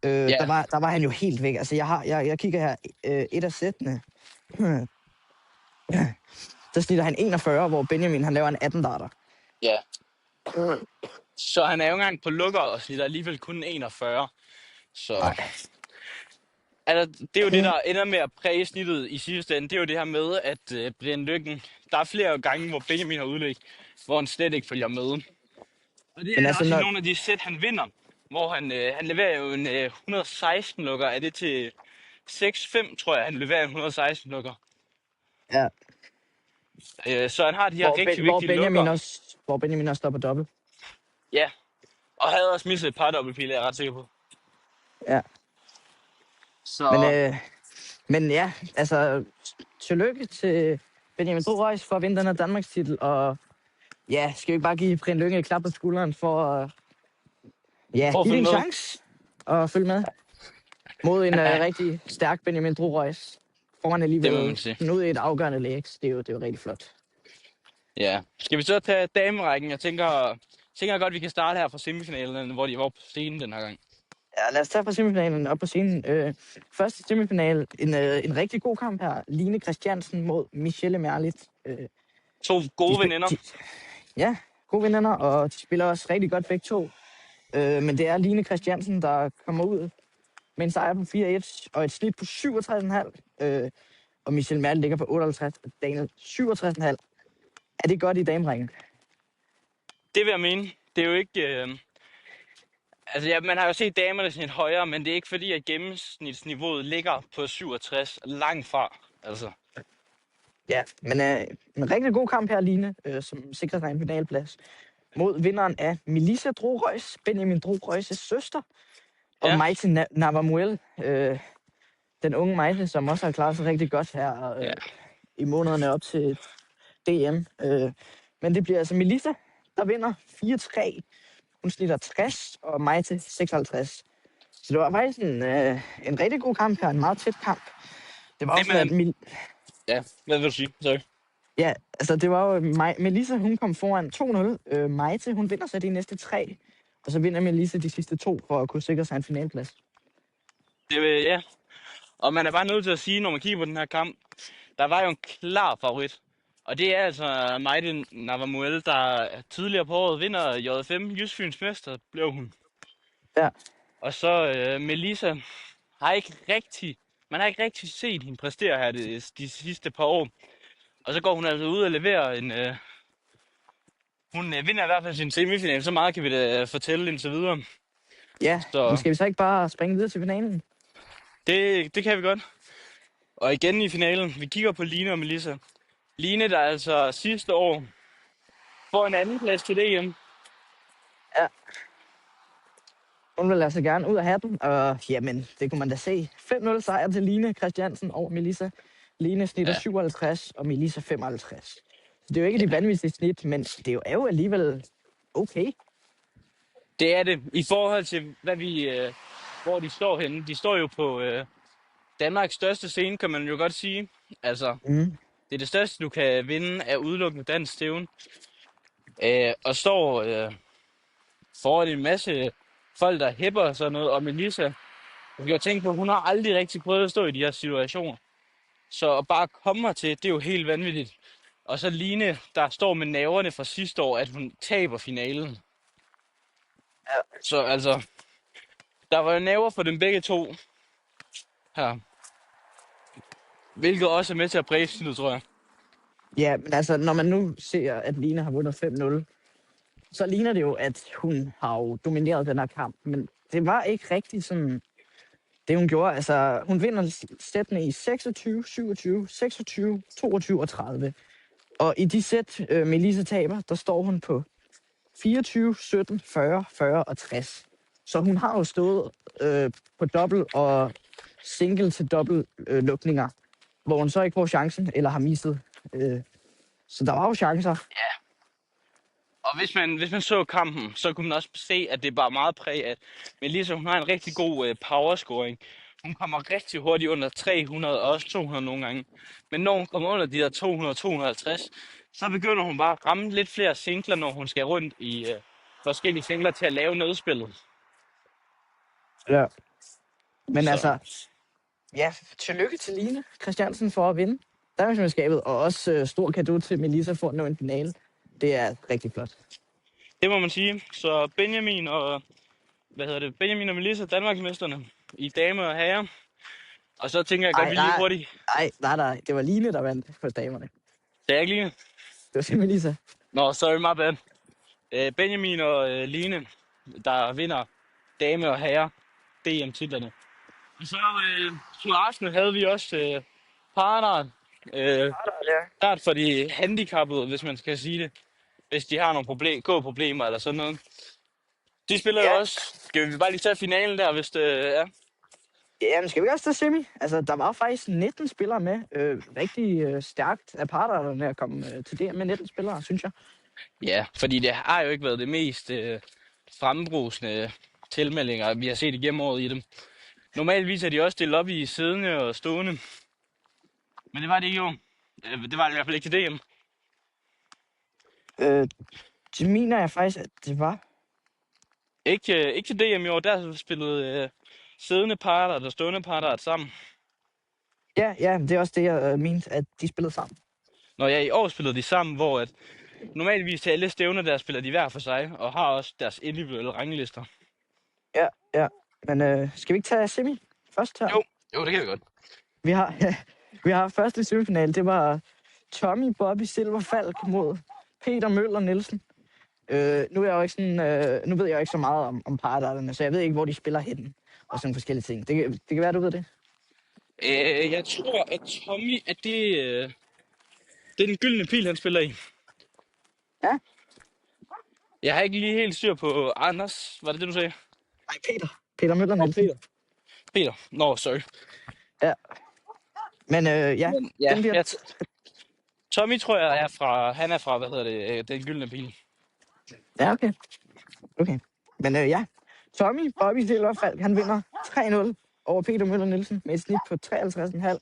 der var han jo helt væk. Altså, jeg kigger her, et af sættene. Der snitter han 41, hvor Benjamin, han laver en 18-darter. Ja. Så han er jo engang på lukker og snitter alligevel kun 41. Så altså, det er jo det, der ender med at præge snittet i sidste ende. Det er jo det her med, at Brian Lykken, der er flere gange, hvor Benjamin har udlæg, hvor han slet ikke følger med. Og det er altså også nogle af de sæt, han vinder, hvor han leverer jo en 116 lukker. Er det til 6-5, tror jeg, han leverer en 116 lukker. Ja. Så han har de her rigtig vigtige lukker. Hvor Benjamin også står på dobbelt. Ja, og havde også misset et par dobbeltpile, jeg er ret sikker på. Ja. Men, Så men ja, altså, tillykke til Benjamin Drogøjs for at vinde den her Danmarks titel, og ja, skal vi ikke bare give Brian Lynge et klap på skulderen for at prøv at give det følge en med. chance og følge med mod en Ja, rigtig stærk Benjamin Drogøjs. Får han det må man alligevel sige. sådan ud i et afgørende lægs. Det er jo rigtig flot. Ja. Skal vi så tage damerækken? Jeg tænker godt, vi kan starte her fra semifinalen, hvor de var på scenen den her gang. Ja, lad os tage fra semifinalen op på scenen. Første semifinal, en rigtig god kamp her. Line Christiansen mod Michelle Merlit. 2 gode veninder. Ja, gode veninder, og de spiller også rigtig godt begge to. Men det er Line Christiansen, der kommer ud med en sejr på 4-1 og et snit på 67,5. Og Michelle Merlit ligger på 58, og Daniel 67,5. Er det godt i dameringen? Det vil jeg mene. Det er jo ikke... Altså, ja, man har jo set damerne sådan lidt højere, men det er ikke fordi, at gennemsnitsniveauet ligger på 67 langt fra. Altså, Ja, men en rigtig god kamp her, Line, som sikrer sig en finalplads. Mod vinderen af Melissa Drogøjs, Benjamin Drogøjs' søster, og ja. Maite Navamuel, den unge Maite, som også har klaret sig rigtig godt her Ja. i månederne op til DM. Men det bliver altså Melissa, der vinder 4-3. Hun snitter 60, og Maite 56. Så det var faktisk en rigtig god kamp her, en meget tæt kamp. Det var også, at Ja, hvad vil du sige? Sorry. ja, altså det var jo Melissa, hun kom foran 2-0. Maite, hun vinder så de næste 3. Og så vinder Melissa de sidste 2 for at kunne sikre sig en finalplads. Ja. Og man er bare nødt til at sige, når man kigger på den her kamp, der var jo en klar favorit. Og det er altså Maite Navamuel, der tidligere på året vinder J5, Jysk Fyns Mester, blev hun. Ja. Og så Melissa man har ikke rigtig set hende præstere her de sidste par år. Og så går hun altså ud og leverer hun vinder i hvert fald sin semifinal, så meget kan vi da fortælle indtil videre. Ja, men skal vi så ikke bare springe videre til finalen? Det kan vi godt. Og igen i finalen, vi kigger på Line og Melissa. Line, der altså sidste år får en anden plads til DM. Ja. Hun vil altså gerne ud af hatten, og jamen, det kunne man da se. 5-0 sejr til Line Christiansen over Melissa. Line snitter 57, og Melissa 55. Så det er jo ikke de vanvittige snit, men det er jo alligevel okay. Det er det. I forhold til, hvor de står henne. De står jo på Danmarks største scene, kan man jo godt sige. Altså, det er det største, du kan vinde af udelukkende dansk stævne. Og står foran en masse folk, der hæpper og sådan noget. Og Melissa, jeg kan jo tænke på, at hun har aldrig rigtig prøvet at stå i de her situationer. Så at bare komme hertil, det er jo helt vanvittigt. Og så Line, der står med nerverne fra sidste år, at hun taber finalen. Ja. Så altså, der var jo nerver for dem begge to her. Hvilket også er med til at præge snit, tror jeg. Ja, men altså, når man nu ser, at Line har vundet 5-0, så ligner det jo, at hun har jo domineret den her kamp. Men det var ikke rigtig sådan, det hun gjorde. Altså, hun vinder sættene i 26, 27, 26, 22 og 30. Og i de sæt, Melissa taber, der står hun på 24, 17, 40, 40 og 60. Så hun har jo stået på dobbelt og single til dobbelt lukninger, hvor hun så ikke får chancen, eller har misset. Så der var jo chancer. Ja. Og hvis man så kampen, så kunne man også se, at det er bare meget præg af, Melissa, hun har en rigtig god powerscoring. Hun kommer rigtig hurtigt under 300 og også 200 nogle gange. Men når hun kommer under de der 200-250, så begynder hun bare at ramme lidt flere singler, når hun skal rundt i forskellige singler til at lave nødspillet. Ja. Men Så. altså, ja, tillykke til Line Christiansen for at vinde Danmarksmesterskabet, og også stor cadeau til Melissa for at nå en finale. Det er rigtig flot. Det må man sige. Så Benjamin og Melissa, Danmarksmesterne i damer og herrer. Og så tænker jeg godt, vi lige hurtigt. Nej. Det var Line, der vandt for damerne. Det er ikke Line. Det var simpelthen Melissa. Nå, sorry, my bad. Benjamin og Line, der vinder dame og herre DM-titlerne. Og så til Arsenal havde vi også partneren. Start for de handicappede, hvis man skal sige det. Hvis de har nogle gåproblemer eller sådan noget. De spiller jo også. Skal vi bare lige tage finalen der, hvis det er? Jamen, skal vi også tage semi? Altså, der var faktisk 19 spillere med. Rigtig stærkt af parterne at komme til det med 19 spillere, synes jeg. Ja, fordi det har jo ikke været det mest frembrusende tilmeldinger, vi har set igennem året i dem. Normalvis er de også delt op i siddende og stående. Men det var det ikke jo. Det var det i hvert fald ikke til DM. Det mener jeg faktisk, at det var. Ikke til DM i år, der spillede siddende parter og stående parter sammen. Ja, det er også det, jeg mente, at de spillede sammen. Når jeg i år spillede de sammen, hvor at normalvis til alle stævner, der spiller de hver for sig, og har også deres individuelle ranglister. Ja. Men skal vi ikke tage semi først her? Jo, det kan vi godt. Vi har første semifinale, det var Tommy Bobby Silver Falk mod Peter Møller Nielsen. Nu ved jeg jo ikke så meget om parterne, så jeg ved ikke, hvor de spiller henne og sådan forskellige ting. Det kan være, du ved det. Jeg tror, at Tommy, at det er den gyldne pil, han spiller i. Ja? Jeg har ikke lige helt styr på Anders. Var det det, du sagde? Nej, Peter Møller Nielsen. Peter. Nå, sorry. Ja. Men ja, Men, ja, den bliver... Tommy tror jeg er fra, den gyldne pil. Ja, okay. Men ja, Tommy Bobby Silver Falk, han vinder 3-0 over Peter Møller Nielsen med et snit på 53,5.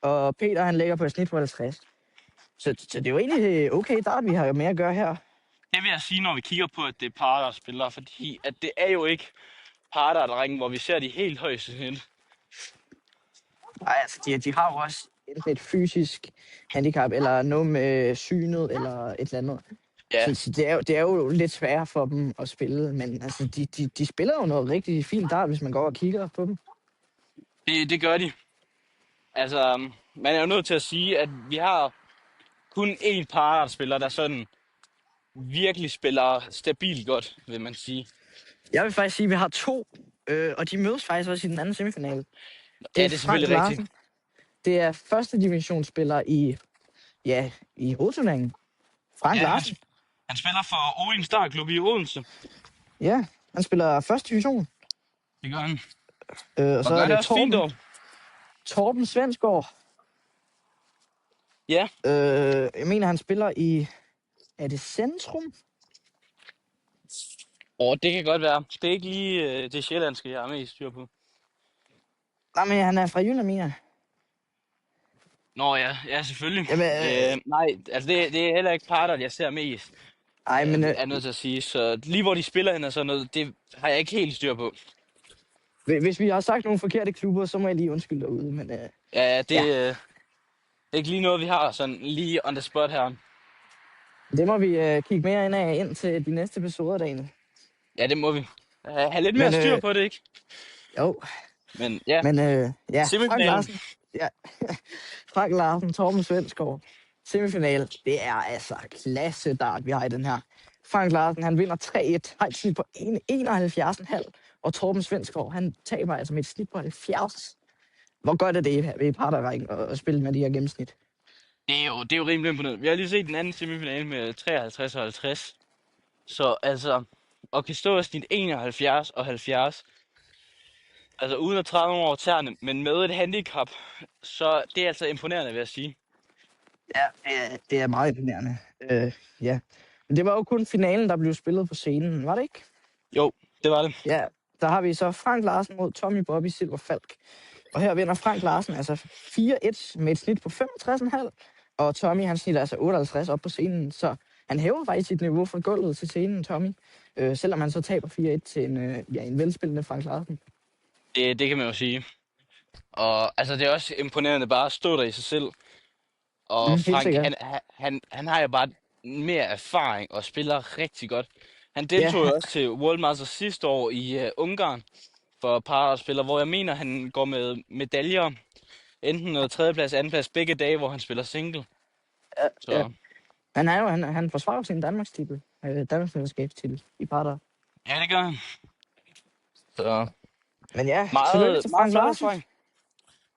Og Peter, han ligger på et snit på 50. Så det er jo egentlig okay start, vi har jo mere at gøre her. Det vil jeg sige, når vi kigger på, at det er parter, der spiller, fordi at det er jo ikke parter, hvor vi ser de helt højeste snit. Nej, altså de har jo også enten et fysisk handicap, eller noget med synet, eller et eller andet. Ja. Så det er jo lidt sværere for dem at spille, men altså, de spiller jo noget rigtig fint dart, hvis man går og kigger på dem. Det gør de. Altså, man er jo nødt til at sige, at vi har kun én parter, der sådan virkelig spiller stabilt godt, vil man sige. Jeg vil faktisk sige, at vi har 2, og de mødes faktisk også i den anden semifinale. Det er selvfølgelig rigtigt. Det er første divisionsspiller i hovedturneringen. Frank Larsen. Han spiller for Odin Starklub i Odense. Ja, han spiller første division. Det gør han. Og så er det fint dog. Torben Svensgaard. Ja. Jeg mener, han spiller i... Er det Centrum? Det kan godt være. Det er ikke lige det sjællandske, jeg er mest styr på. Nej, men han er fra Jylland, mener jeg. Nå ja, selvfølgelig. Jamen, nej, altså det er heller ikke parter, jeg ser mest. Nej, men... er nødt til at sige. Så lige hvor de spiller hen og sådan noget, det har jeg ikke helt styr på. Hvis vi har sagt nogle forkerte klubber, så må jeg lige undskylde derude, men... Ja, det er ikke lige noget, vi har sådan lige on the spot her. Det må vi kigge mere ind til de næste episoder, Daniel. Ja, det må vi. Have lidt mere styr på det, ikke? Jo. Men ja. Frank Larsen. Ja. Frank Larsen, Torben Svensgaard. Semifinale, det er altså klasse dart, vi har i den her. Frank Larsen, han vinder 3-1, har et snit på 71,5. Og Torben Svensgaard, han taber altså med et snit på 70. Hvor godt er det ved parterrækken at spille med de her gennemsnit? Det er jo rimelig imponerende. Vi har lige set den anden semifinale med 53 og 50. Så altså, at kan stå af snit 71 og 70, altså uden at træde nogen over tæerne, men med et handicap, så det er altså imponerende, vil jeg sige. Ja, det er meget imponerende. Ja. Men det var jo kun finalen, der blev spillet på scenen, var det ikke? Jo, det var det. Ja, der har vi så Frank Larsen mod Tommy Bobby Silver Falk. Og her vinder Frank Larsen altså 4-1 med et snit på 65,5. Og Tommy, han snitter altså 58 op på scenen. Så han hæver faktisk sit niveau fra gulvet til scenen, Tommy. Selvom han så taber 4-1 til en velspillende Frank Larsen. Det kan man jo sige. Og altså, det er også imponerende bare at stå der i sig selv. Og Frank, han har jo bare mere erfaring og spiller rigtig godt. Han deltog jo også til World Masters sidste år i Ungarn for parterspiller, hvor jeg mener, han går med medaljer. Enten noget tredjeplads, andenplads, begge dage, hvor han spiller single. Ja. Han forsvarer sin Danmarkstitel, Danmarksmesterskabstitel i parter. Ja, det gør han. Så men ja, meget flot erfaring.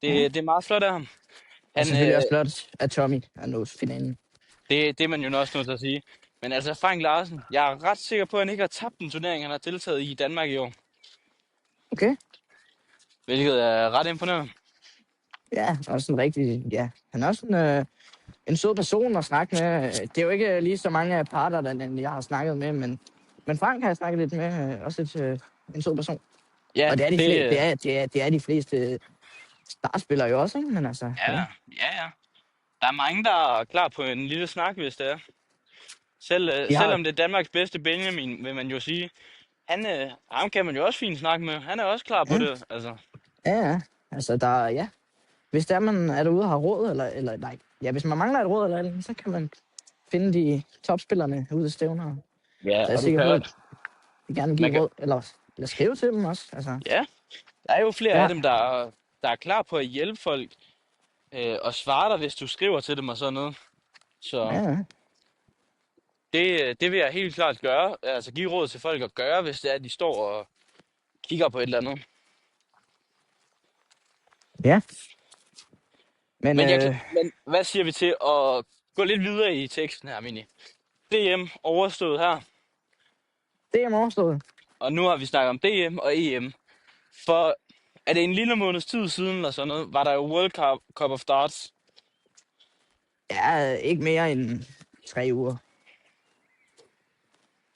Det er meget flot af ham. Han selvfølgelig også flot af Tommy at nå finalen. Det er man jo også nødt til at sige. Men altså Frank Larsen, jeg er ret sikker på, at han ikke har tabt en turnering, han har deltaget i Danmark i år. Okay. hvilket er ret imponerende. Ja, også en rigtig, ja. Han er også en sød person at snakke med. Det er jo ikke lige så mange parter, jeg har snakket med, men Frank har jeg snakket lidt med. Også en sød person. Ja, Og det er de fleste startspillere jo også, ikke? Men altså, ja, ja. ja. Der er mange, der er klar på en lille snak, hvis det er. Selvom det er Danmarks bedste Benjamin, vil man jo sige. Ham kan man jo også fint snakke med. Han er også klar på det, altså. Ja. Altså, ja. Hvis der man er derude og har råd, eller nej. Ja, hvis man mangler et råd eller andet, så kan man finde de topspillerne ude af stævner. Ja, Så jeg er sikker på, at de gerne give råd, eller skrive til dem også. Altså. Ja, der er jo flere af dem, der er klar på at hjælpe folk og svare dig, hvis du skriver til dem og sådan noget. Så det vil jeg helt klart gøre. Altså give råd til folk at gøre, hvis det er, at de står og kigger på et eller andet. Ja. Men hvad siger vi til at gå lidt videre i teksten her, Mini? DM overstået her. DM overstået. Og nu har vi snakket om DM og EM. For er det en lille måneds tid siden eller sådan noget, var der jo World Cup of Darts. Ja, ikke mere end 3 uger.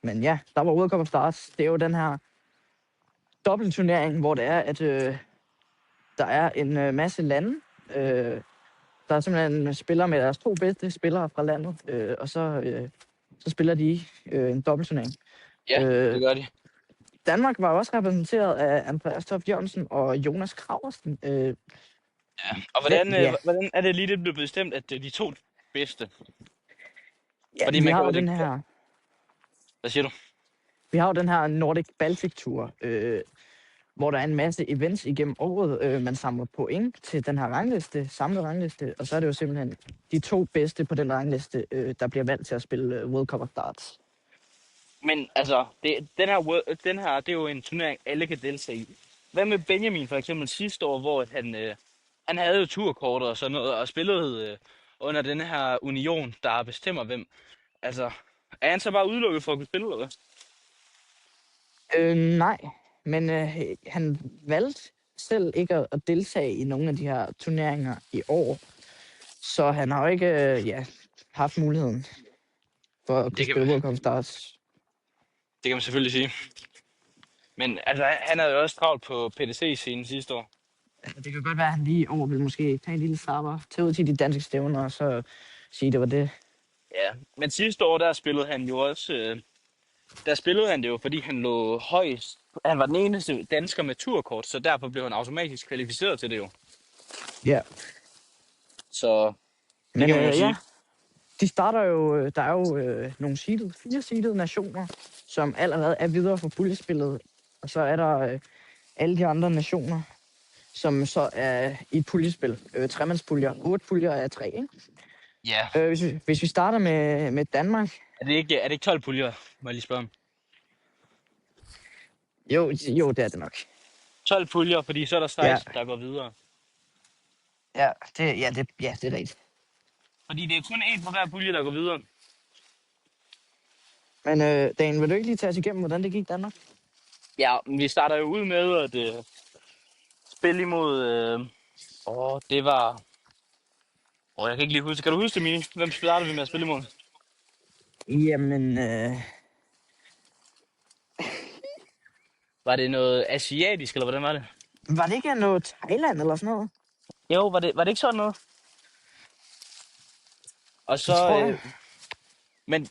Men ja, der var World Cup of Darts. Det er jo den her dobbeltturnering, hvor det er, at der er en masse lande, der simpelthen spiller med deres 2 bedste spillere fra landet, og så spiller de en dobbeltturnering. Ja, det gør de. Danmark var også repræsenteret af Andreas Toft Jørgensen og Jonas Kraversen. Ja, og hvordan er det lige det blevet bestemt, at det er de 2 bedste? Ja, fordi vi har jo den her... Hvad siger du? Vi har jo den her Nordic Baltic Tour, hvor der er en masse events igennem året. Man samler point til den her rangliste, samlet rangliste, og så er det jo simpelthen de 2 bedste på den rangliste, der bliver valgt til at spille World Cup of Darts. Men altså, den her, det er jo en turnering, alle kan deltage i. Hvad med Benjamin for eksempel sidste år, hvor han havde jo turkortet og sådan noget, og spillede under den her union, der bestemmer hvem. Altså, er han så bare udelukket for at kunne spille, eller hvad? Nej, men han valgte selv ikke at deltage i nogle af de her turneringer i år. Så han har jo ikke haft muligheden for at kunne spille World Cup of Darts. Det kan man selvfølgelig sige. Men altså, han havde jo også travlt på PDC-scenen sidste år. Det kan godt være, at han lige over vil måske tage en lille slapper, tage ud til de danske stævner, og så sige, det var det. Ja, men sidste år, der spillede han jo også... Der spillede han det jo, fordi han lå højst. Han var den eneste dansker med turkort, så derfor blev han automatisk kvalificeret til det jo. Ja. Så det kan man jo sige. Ja. De starter jo, der er jo nogle 4 seedede nationer, som allerede er videre for puljespillet. Og så er der alle de andre nationer, som så er i et puljespil. 3-mandspuljer. 8 puljer er 3, ikke? Ja. Hvis vi starter med Danmark. Er det ikke 12 puljer, må jeg lige spørge om? Jo, det er det nok. 12 puljer, fordi så er der 16, der går videre. Ja, det er rigtigt. Fordi det er kun én på hver pulje, der går videre. Men Dan, vil du ikke lige tage os igennem, hvordan det gik Danmark? Ja, vi starter jo ud med at spille imod... det var... jeg kan ikke lige huske. Kan du huske det, Mini? Hvem startede vi med at spille imod? Jamen... Var det noget asiatisk, eller hvordan var det? Var det ikke noget Thailand eller sådan noget? Jo, var det ikke sådan noget? Og så... men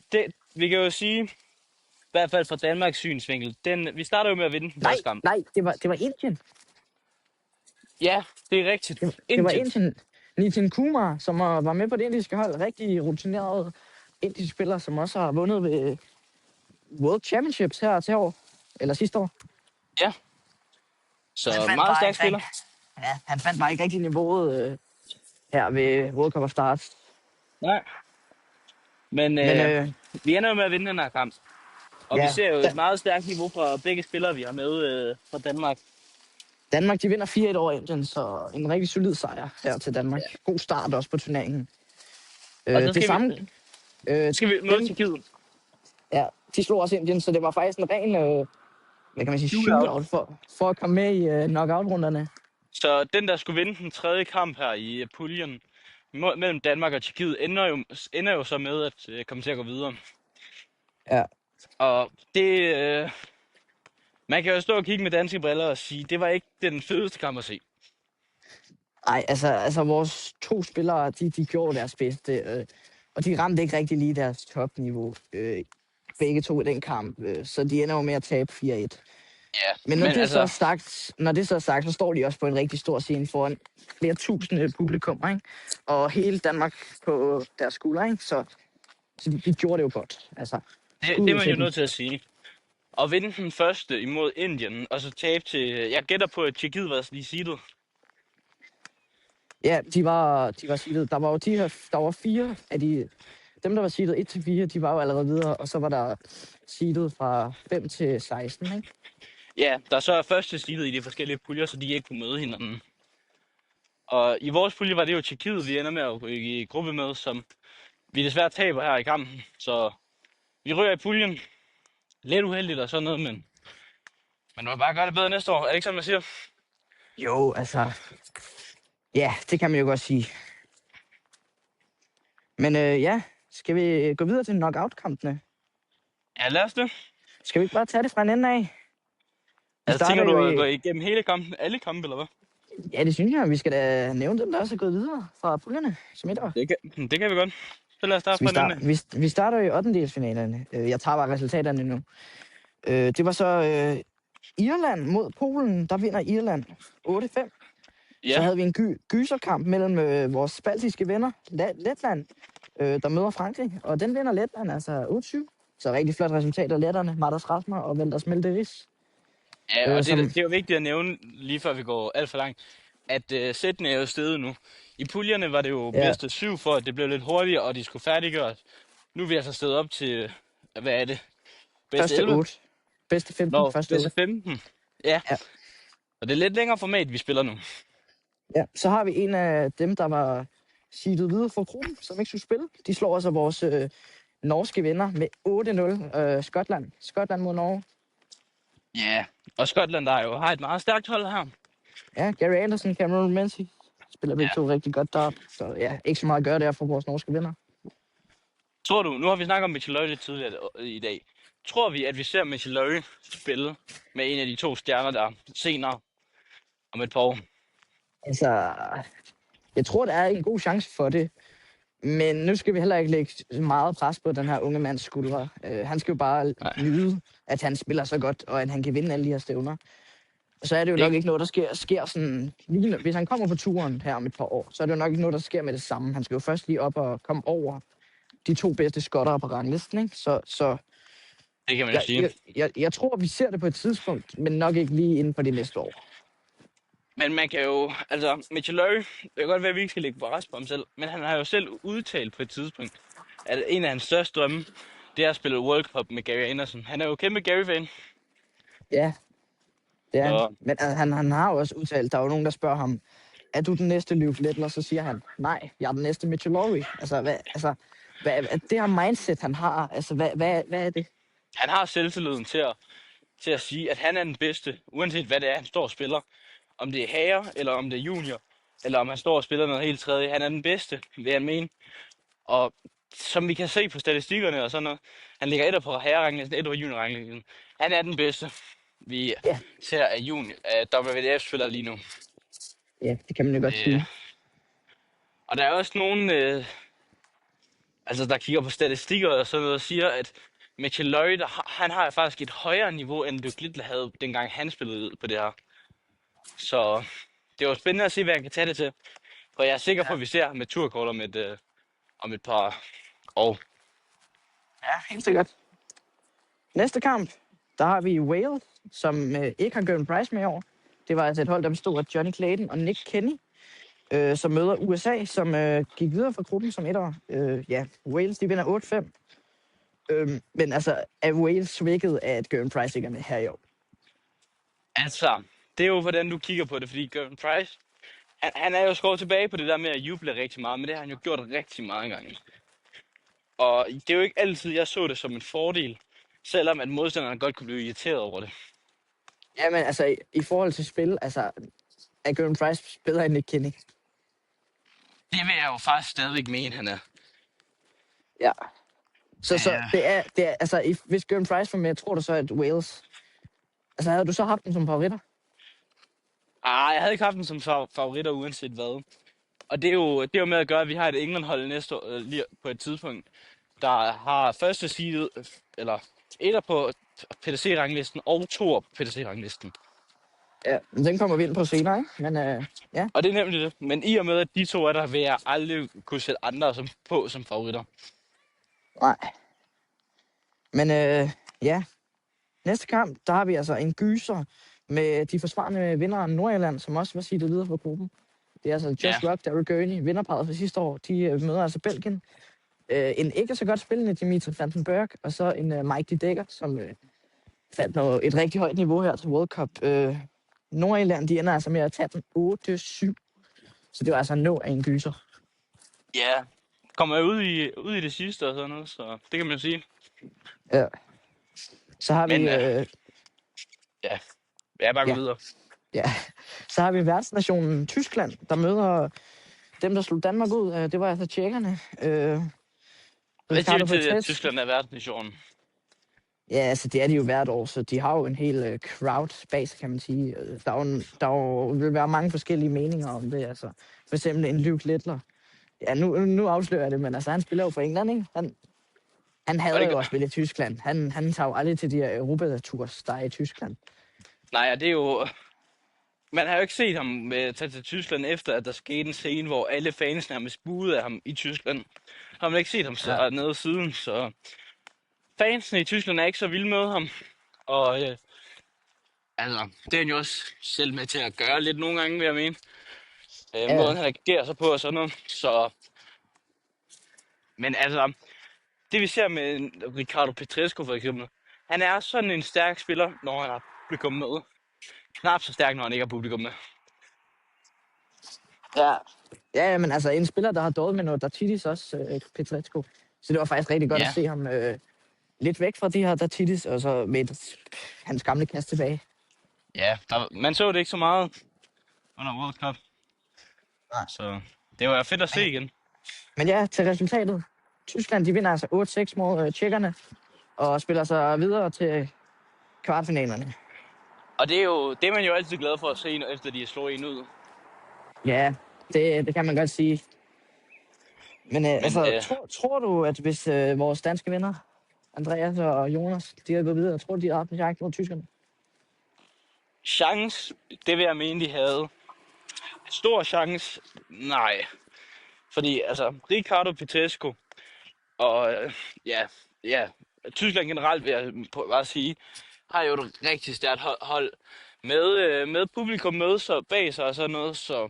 vi kan jo sige, i hvert fald fra Danmarks synsvinkel, vi starter jo med at vinde den første kamp. Nej, det var Indien. Ja, det er rigtigt. Det var Indien. Nitin Kumar, som var med på det indiske hold, rigtig rutineret indisk spiller, som også har vundet ved World Championships her til år, eller sidste år. Ja. Så meget stærk spiller. Ja, han fandt bare ikke rigtig niveauet her ved World Cup of Darts. Nej. Men vi ender jo med at vinde den her kamp. Og vi ser jo et meget stærkt niveau fra begge spillere, vi har med fra Danmark. Danmark, de vinder 4-1 over Indien, så en rigtig solid sejr her til Danmark. Ja. God start også på turneringen. Og så skal vi møde Tjekkiet. Ja, de slog også Indien, så det var faktisk en ren, shootout for at komme med i knockout-runderne. Så den, der skulle vinde den tredje kamp her i puljen mellem Danmark og Tjekkiet, ender jo så med at komme til at gå videre. Ja. Og det, man kan jo stå og kigge med danske briller og sige, det var ikke den fedeste kamp at se. Nej, altså vores 2 spillere, de gjorde deres bedste, og de ramte ikke rigtig lige deres topniveau, begge to i den kamp, så de ender jo med at tabe 4-1. Ja, Men når det så er sagt, så står de også på en rigtig stor scene foran flere tusinde publikum, ikke? Og hele Danmark på deres skuldre, ikke? Så de gjorde det jo godt. Altså, det er man jo nødt til at sige. Og vinde den første imod Indien, og så tabe til... Jeg gætter på, at Tjekkiet var lige seedet. Ja, de var seedet. Der var jo der var 4 af dem, der var seedet 1-4, de var jo allerede videre, og så var der seedet fra 5 til 16, ikke? Ja, der så er første seedet i de forskellige puljer, så de ikke kunne møde hinanden. Og i vores pulje var det jo Tjekkiet, vi ender med at rykke i gruppe med, som vi desværre taber her i kampen. Så vi ryger i puljen. Lidt uheldigt og sådan noget, men man må bare gøre det bedre næste år. Er det ikke sådan, man siger? Jo, altså... Ja, det kan man jo godt sige. Men ja, skal vi gå videre til knockout-kampene? Ja, lad os det. Skal vi ikke bare tage det fra en ende af? Altså, tænker du at gå igennem hele kampen, alle kampe, eller hvad? Ja, det synes jeg. Vi skal da nævne dem, der også er gået videre fra puljerne som et år. Det kan vi godt. Så lad os starte fra den ende. Vi starter i 8. Jeg tager bare resultaterne nu. Det var så Irland mod Polen. Der vinder Irland 8-5. Ja. Så havde vi en gyserkamp mellem vores baltiske venner, Letland, der møder Frankrig. Og den vinder Letland, altså 8-7. Så rigtig flot resultat af letterne, Martas Rasmer og Velders Melderis. Ja, og det er jo vigtigt at nævne, lige før vi går alt for langt, at sættene er jo steget nu. I puljerne var det jo bedste 7 for, at det blev lidt hurtigere, og de skulle færdiggøres. Nu er vi altså steget op til, hvad er det? Bedste 8. Bedste 15. Bedste 15. Ja. Og det er lidt længere format, vi spiller nu. Ja, så har vi en af dem, der var seedet videre for gruppen, som ikke skulle spille. De slår altså vores norske venner med 8-0. Skotland. Skotland mod Norge. Ja, og Skotland, der jo har et meget stærkt hold her. Ja, Gary Anderson, Cameron Menzies spiller begge to rigtig godt deroppe. Så ja, ikke så meget at gøre der for vores norske venner. Tror du, nu har vi snakket om Mitchell Løje lidt tidligere i dag. Tror vi, at vi ser Mitchell Løje spille med en af de 2 stjerner der senere om et par år? Altså, jeg tror, der er en god chance for det. Men nu skal vi heller ikke lægge meget pres på den her unge mands skuldre. Han skal jo bare nyde, at han spiller så godt, og at han kan vinde alle de her stævner. Og så er det jo nok ikke noget, der sker sådan... Hvis han kommer på turen her om et par år, så er det jo nok ikke noget, der sker med det samme. Han skal jo først lige op og komme over de 2 bedste skottere på ranglisten, ikke? Så det kan man jo sige. Jeg tror, vi ser det på et tidspunkt, men nok ikke lige inden for det næste år. Men man kan jo... Altså, Mitchell Løje, det kan godt være, at vi ikke skal lægge pres på ham selv, men han har jo selv udtalt på et tidspunkt, at en af hans største drømme, det er at spille World Cup med Gary Anderson. Han er jo kæmpe Gary-fan. Ja, det er han. Men han har jo også udtalt, der er jo nogen, der spørger ham, er du den næste Lew Littler? Så siger han, nej, jeg er den næste Mitchell Løje. Hvad det her mindset, han har, altså, hvad er det? Han har selvtilliden til at sige, at han er den bedste, uanset hvad det er, han står og spiller. Om det er herre, eller om det er junior, eller om han står og spiller noget helt tredje. Han er den bedste, vil jeg mene. Og som vi kan se på statistikkerne og sådan noget, han ligger 1 på herreranglisten, 1 på juniorranglisten. Han er den bedste, vi ser af WDF-spillere lige nu. Ja, det kan man jo godt sige. Og der er også nogen, der kigger på statistikker og sådan noget, og siger, at Mitchell Løje, han har faktisk et højere niveau, end Lew Littler havde, dengang han spillede på det her. Så det var spændende at se, hvad han kan tage det til. For jeg er sikker på, at vi ser ham med turkort om et par år. Ja, helt sikkert. Næste kamp, der har vi Wales, som ikke har Gavin Price med i år. Det var altså et hold, der bestod af Johnny Clayton og Nick Kenny, som møder USA, som gik videre fra gruppen som 1 år. Wales, de vinder 8-5. Men altså, er Wales svækket af, at Gavin Price ikke er med her i år? Altså, det er jo, hvordan du kigger på det, fordi Gavin Price, han er jo skåret tilbage på det der med at juble rigtig meget, men det har han jo gjort rigtig mange gange. Og det er jo ikke altid, jeg så det som en fordel, selvom at modstanderne godt kunne blive irriteret over det. Ja, men altså, i forhold til spil, altså, er Gervin Price bedre end Nick Kinney? Det vil jeg jo faktisk stadigvæk mene, han er. Ja. Så det er altså, hvis Gervin Price var med, tror du så, at Wales... Altså, havde du så haft dem som favoritter? Jeg havde ikke haft dem som favoritter uanset hvad. Og det er jo med at gøre, at vi har et England-hold næste år, lige på et tidspunkt, der har første seedet, eller etter på PDC-ranglisten og toer på PDC-ranglisten. Ja, men den kommer vi ind på senere, ikke? Men ja. Og det er nemlig det. Men i og med, at de to er der, vil jeg aldrig kunne sætte andre som favoritter. Nej. Men ja. Næste kamp, der har vi altså en gyser med de forsvarende vinder af Nordirland, som også var sige videre for gruppen. Det er altså Josh Rock, Daryl Gurney, vinderparet fra sidste år. De møder altså Belgien. En ikke så godt spillende Dimitri Vandenberg, og så en Mike de Dækker, som fandt et rigtig højt niveau her til World Cup. Nordirland, de ender altså med at tage den 8-7. Så det var altså nå af en gyser. Ja, kommer jeg ud i det sidste og sådan noget, så det kan man jo sige. Ja. Så har vi... Bare gå videre. Ja, så har vi værtsnationen Tyskland, der møder dem, der slog Danmark ud. Det var altså tjekkerne. Hvad siger vi til, at Tyskland er værtsnationen? Ja, altså det er de jo hvert år, så de har jo en hel crowd bag sig, kan man sige. Der vil være mange forskellige meninger om det. Altså, for eksempel en Luke Littler. Ja, nu afslører jeg det, men altså, han spiller jo for England, ikke? Han havde jo at spille i Tyskland. Han tager jo aldrig til de her Europatours, der er i Tyskland. Nej, det er jo... Man har jo ikke set ham tage til Tyskland efter, at der skete en scene, hvor alle fans nærmest buede af ham i Tyskland. Har man ikke set ham nede siden, så... Fansene i Tyskland er ikke så vilde med ham. Og altså, det er han jo også selv med til at gøre lidt nogle gange, vil jeg mene. Måden han agerer sig på og sådan noget. Så... Men altså, det vi ser med Ricardo Petrescu for eksempel, han er sådan en stærk spiller, når han har publikum med. Knap så stærk, når han ikke har publikum med. Ja, men altså en spiller, der har dårligt med noget, der Titis også, Petrescu. Så det var faktisk rigtig godt at se ham lidt væk fra de her Datitis, og så med hans gamle kast tilbage. Ja, man så det ikke så meget under World Cup. Nej. Så det var fedt at se igen. Men ja, til resultatet. Tyskland, de vinder altså 8-6 mod tjekkerne, og spiller sig videre til kvartfinalerne. Og det er man jo altid glad for at se, efter de slår en ud. Ja, det kan man godt sige. Men tror du, at hvis vores danske venner, Andreas og Jonas, de har gået videre, tror du, de har haft en chance mod tyskerne? Chance, det vil jeg mene, de havde. Stor chance? Nej. Fordi altså, Ricardo Petrescu og Tyskland generelt, vil jeg bare sige, har jo et rigtig stærkt hold med publikum med sig bag sig og sådan noget. Så jeg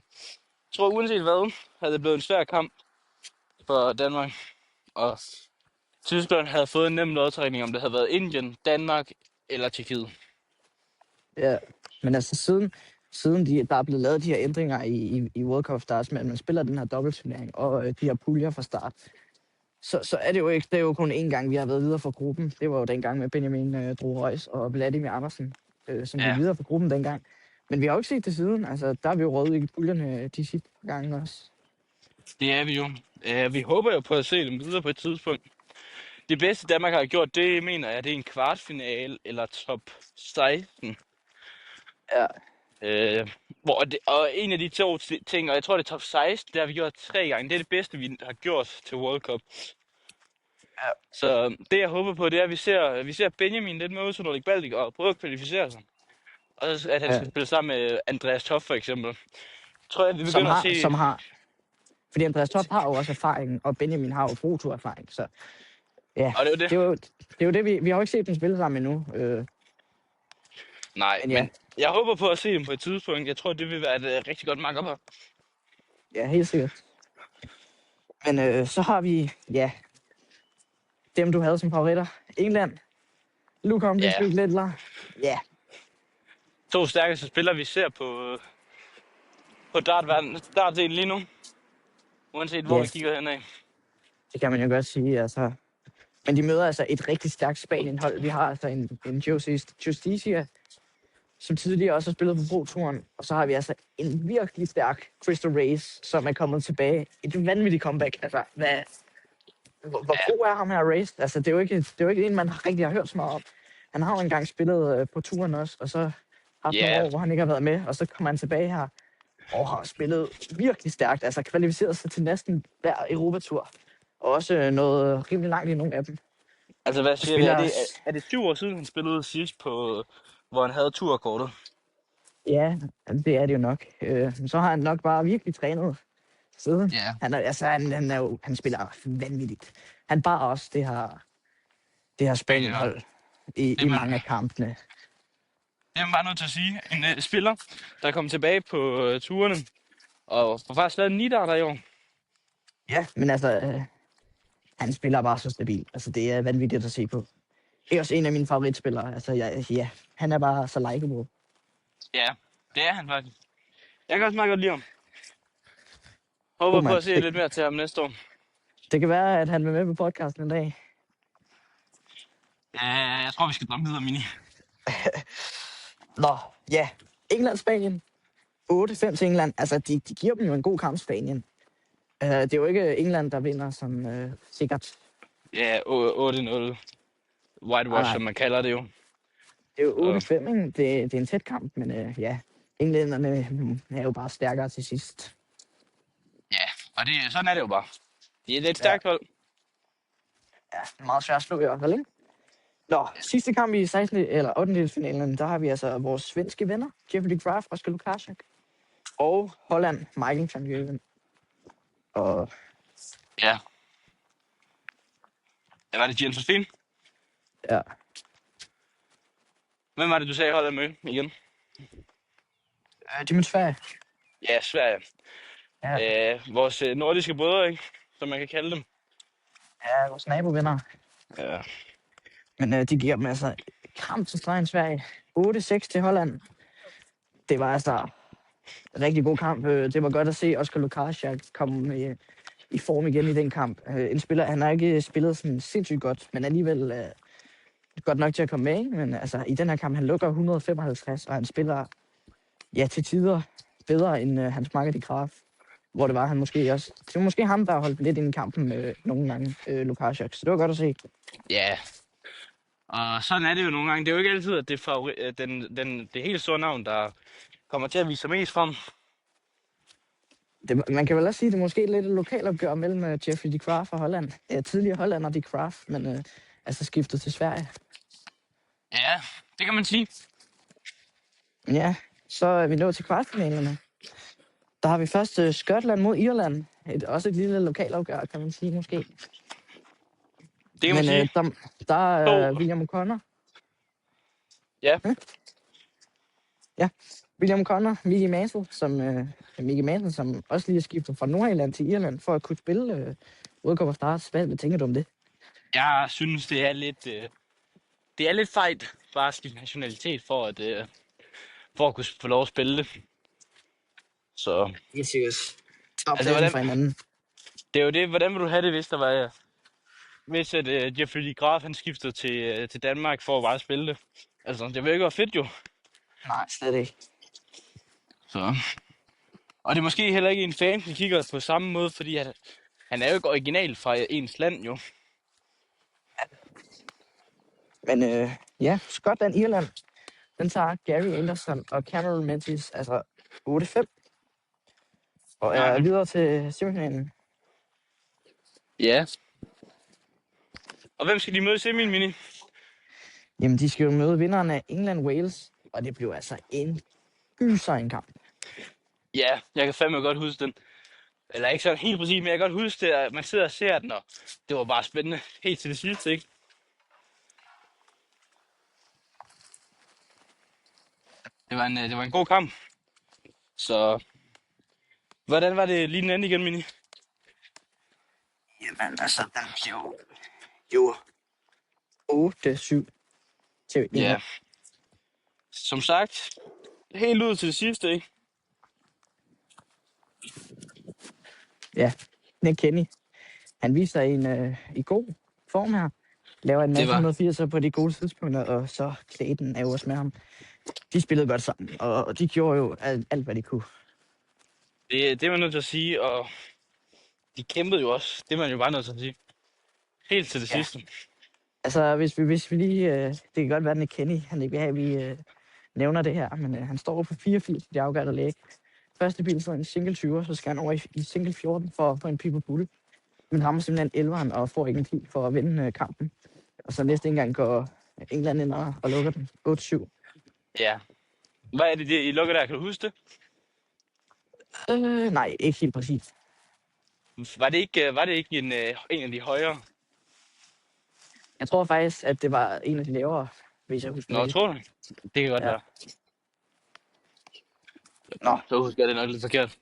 tror uanset hvad, havde det blevet en svær kamp for Danmark. Og Tyskland havde fået en nem lodtrækning, om det havde været Indien, Danmark eller Tjekkiet. Ja, men altså siden der er blevet lavet de her ændringer i World Cup Stars, med at man spiller den her dobbeltturnering og de her puljer fra start, så er det jo ikke, det er jo kun én gang, vi har været videre for gruppen. Det var jo dengang med Benjamin Drohøjs og Vladimir Andersen, som blev videre for gruppen dengang. Men vi har jo ikke set det siden. Altså, der er vi jo røget i puljerne de sidste gange også. Det er vi jo. Vi håber jo på at se dem videre på et tidspunkt. Det bedste Danmark har gjort, det mener jeg, det er en kvartfinale eller top 16. Ja. Og en af de to ting, og jeg tror det er top 16, det har vi gjort 3 gange. Det er det bedste, vi har gjort til World Cup. Ja. Så det jeg håber på, det er, at vi ser Benjamin lidt med ud til Nordic Baltic og prøve at kvalificere sig. Og at han skal spille sammen med Andreas Toft for eksempel. Tror jeg, vi begynder at se... Fordi Andreas Toft har jo også erfaring, og Benjamin har jo proto-erfaring, så... Ja, og det er jo det, vi har jo ikke set dem spille sammen endnu. Nej, men jeg håber på at se dem på et tidspunkt. Jeg tror, det vil være et rigtig godt makkerpar. Ja, helt sikkert. Men så har vi, dem du havde som favoritter. England, Luke Humphries, Luke Littler. Ja. 2 stærkeste spillere, vi ser på dartdelen lige nu. Uanset hvor vi kigger henad. Det kan man jo godt sige, altså. Men de møder altså et rigtig stærkt Spanien-hold. Vi har altså en Justicia, som tidligere også har spillet på Pro-turen. Og så har vi altså en virkelig stærk Crystal Race, som er kommet tilbage. Et vanvittigt comeback. Altså, hvor god er ham her, Race? Altså, det er jo ikke en, man rigtig har hørt så meget om. Han har jo engang spillet på turen også, og så haft nogle år, hvor han ikke har været med, og så kommer han tilbage her og har spillet virkelig stærkt. Altså, kvalificeret sig til næsten hver Europatur. Og også noget rimelig langt i nogle af dem. Altså, hvad siger det? Er det 7 år siden, han spillede sidst, hvor han havde turkortet? Ja, det er det jo nok. Så har han nok bare virkelig trænet siden. Yeah. Han spiller vanvittigt. Han bar også det her Spanien-hold i mange af kampene. Det er man bare nødt til at sige. En spiller, der er kommet tilbage på turene, og får faktisk lavet 9 der i år. Ja, men altså, han spiller bare så stabil. Altså, det er vanvittigt at se på. Det er også en af mine favoritspillere. Altså, han er bare så likeable. Ja, det er han faktisk. Jeg kan også meget godt lide ham. Håber på at se lidt mere til ham næste år. Det kan være, at han vil med på podcasten en dag. Ja, jeg tror, vi skal drømme videre, Mini. Nå, ja. England-Spanien. 8-5 til England. Altså, de giver dem jo en god kamp, Spanien. Det er jo ikke England, der vinder som sikkert. Ja, 8-0. Whitewash, som man kalder det jo. Det er jo 8-5, ikke? Det er en tæt kamp, men ja. Englænderne er jo bare stærkere til sidst. Ja, og sådan er det jo bare. Det er lidt stærkt hold. Ja, meget svært at slå i hvert fald, ikke? Nå, sidste kamp i 16. eller 8. finalen, der har vi altså vores svenske venner, Jeffrey de Graaf, Oskar Lukasiak, og Holland, Michael van Gerwen. Og ja. Ja, var det Jens Fien? Ja. Hvem var det, du sagde Holland med igen? De er med Sverige. Ja, Sverige. Ja. Vores nordiske brødre, ikke? Som man kan kalde dem. Ja, vores nabovenner. Ja. Men de giver dem altså kamp til stregen Sverige. 8-6 til Holland. Det var altså en rigtig god kamp. Det var godt at se Oskar Lukasiak komme i form igen i den kamp. En spiller, han har ikke spillet sådan sindssygt godt, men alligevel godt nok til at komme med. Ikke? Men altså, i den her kamp, han lukker 155, og han spiller til tider bedre end hans makker de Graaf. Hvor det var måske ham, der holdt lidt ind i kampen nogle gange, Lukasiak. Så det var godt at se. Ja. Og sådan er det jo nogle gange. Det er jo ikke altid, at det er det helt store navn, der kommer til at vise sig mest frem. Man kan vel også sige, at det er måske lidt et lokalopgør mellem Jeffrey de Graaf og Holland. Tidligere Holland og de Graaf, men altså skiftet til Sverige. Ja, det kan man sige. Ja, så er vi nået til kvartfinalerne. Der har vi først Skotland mod Irland. Også et lille lokalopgør, kan man sige måske. Det kan man sige. Der er William O'Connor. Ja. Ja, William O'Connor, Mickey Mantle, som også lige er skiftet fra Nordirland til Irland for at kunne spille World Cup of Stars. Hvad tænker du om det? Jeg synes, det er lidt fejt bare at skifte nationalitet for at kunne få lov at spille det. Så. Yes. Det er jo det. Hvordan vil du have det, hvis Jeffrey de Graaf han skiftede til Danmark for at bare spille det? Altså, det vil ikke være fedt jo. Nej, slet ikke. Så. Og det er måske heller ikke en fan, der kigger på samme måde, fordi han er jo ikke original fra ens land jo. Men Skotland, Irland, den tager Gary Anderson og Cameron Menzies, altså 8-5. Og er videre til semifinalen. Ja. Og hvem skal de møde i semien, Mini? Jamen, de skal jo møde vinderen af England-Wales, og det bliver altså en gyser en kamp. Ja, jeg kan fandme godt huske den. Eller ikke sådan helt præcis, men jeg kan godt huske det, at man sidder og ser den, og det var bare spændende helt til det sidste, ikke? Det var en god kamp. Så hvordan var det lige den anden igen, Mini? Jamen, altså, den blev jo 8-7 til England. Ja. Som sagt, helt ud til det sidste, ikke? Ja, Nick Kenny. Han viser i god form her. Laver en masse 180'er på de gode tidspunkter, og så Clayton er jo også med ham. de spillede godt sammen, og de gjorde jo alt hvad de kunne. Det er man nødt til at sige, og de kæmpede jo også. Det er man jo bare nødt til at sige. Helt til det sidste. Altså, hvis vi lige... det kan godt være, at Kenny, han ikke vil have, at vi nævner det her, men han står på 84 i de afgørende læg. Første bil så en single 20, så skal han over i single 14 for at få en people pulle. Men rammer simpelthen 11'eren og får ikke en 10 for at vinde kampen. Og så næste gang går England ind og lukker den 8-7. Ja. Hvad er det, I lukker der? Kan du huske det? Nej, ikke helt præcis. Var det ikke en af de højere? Jeg tror faktisk, at det var en af de lavere, hvis jeg husker Nå, det. tror du? Det kan godt være. Nå, så husker jeg det nok lidt forkert.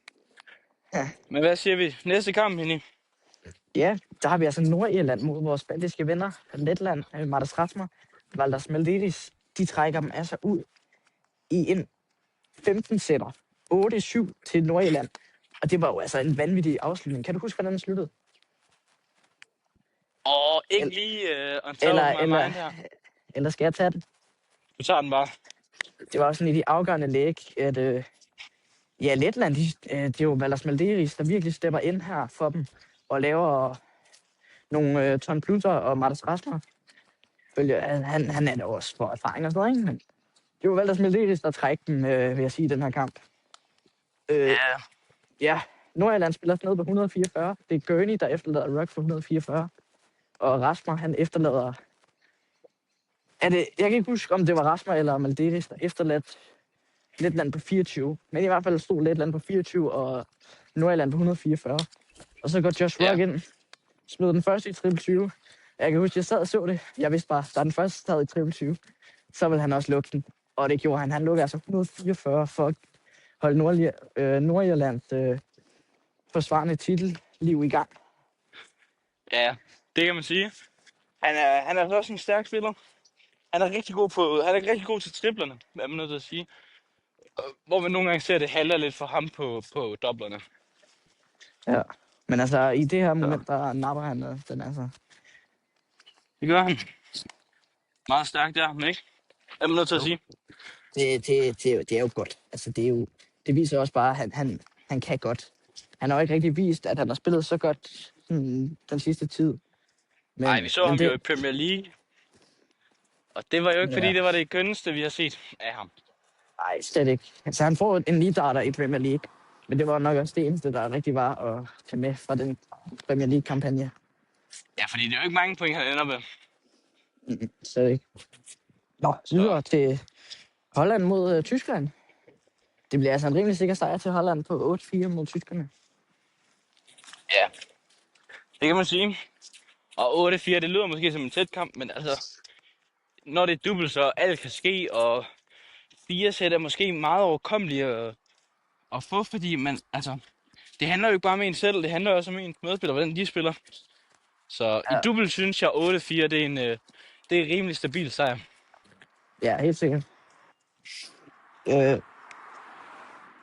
Ja. Men hvad siger vi? Næste kamp, Henny? Ja, der har vi altså Nordirland mod vores baltiske venner. Letland, Martas Rasmer, Valdas Maldidis. De trækker dem altså ud i en 15-sætter. 8-7 til Nordirland. Og det var jo altså en vanvittig afslutning. Kan du huske, hvordan den sluttede? Ikke lige on top of my mind her. Eller skal jeg tage den? Du tager den bare. Det var sådan i de afgørende læg, at Letland, det er jo Valdas Maldidis, der virkelig stepper ind her for dem og laver nogle Ton Pluter og Martas Rasmer. Han er da også for erfaring og sådan noget, ikke? Men det var Valdas Maldidis, der trækker dem, vil jeg sige, i den her kamp. Ja, Nordirland spiller ned på 144. Det er Gurney, der efterlader Rock for 144. Og Rasmer, han efterlader... Jeg kan ikke huske, om det var Rasmer eller Maldidis, der efterladt Letland på 24. Men i hvert fald stod Letland på 24, og Nordirland på 144. Og så går Josh Rock ind, smed den første i triple 20. Jeg kan huske, jeg sad og så det. Jeg vidste bare, da den første stod i triple 20, så ville han også lukke den. Og det gjorde han. Han lukkede altså 144 for at holde Nordirland forsvarende titelliv i gang. Ja, det kan man sige. Han er også en stærk spiller. Han er rigtig god til triplerne, hvad man nødt til at sige. Hvor man nogle gange ser, det halter lidt for ham på doblerne. Ja, men altså i det her moment, der napper han den altså. Det gør han. Meget stærkt der, men ikke? Er man nødt til at sige. Det er jo godt. Altså det viser også bare, at han kan godt. Han har jo ikke rigtig vist, at han har spillet så godt den sidste tid. Nej, vi så ham jo i Premier League. Og det var jo ikke, fordi det var det kønneste, vi har set af ham. Nej, slet ikke. Altså han får en lead-darter i Premier League. Men det var nok også det eneste, der rigtig var at tage med fra den Premier League-kampagne. Ja, fordi det er jo ikke mange point, han ender med. Slet ikke. Nå, videre til Holland mod Tyskland. Det bliver altså en rimelig sikker sejr til Holland på 8-4 mod tyskerne. Ja, det kan man sige. Og 8-4, det lyder måske som en tæt kamp, men altså, når det er dubbelt, så alt kan ske, og 4 sæt er måske meget overkommelige at få, fordi man, altså, det handler jo ikke bare om en selv, det handler også om en medspiller, hvordan de spiller. Så i dubbelt synes jeg 8-4, det er en rimelig stabil sejr. Ja, helt sikkert.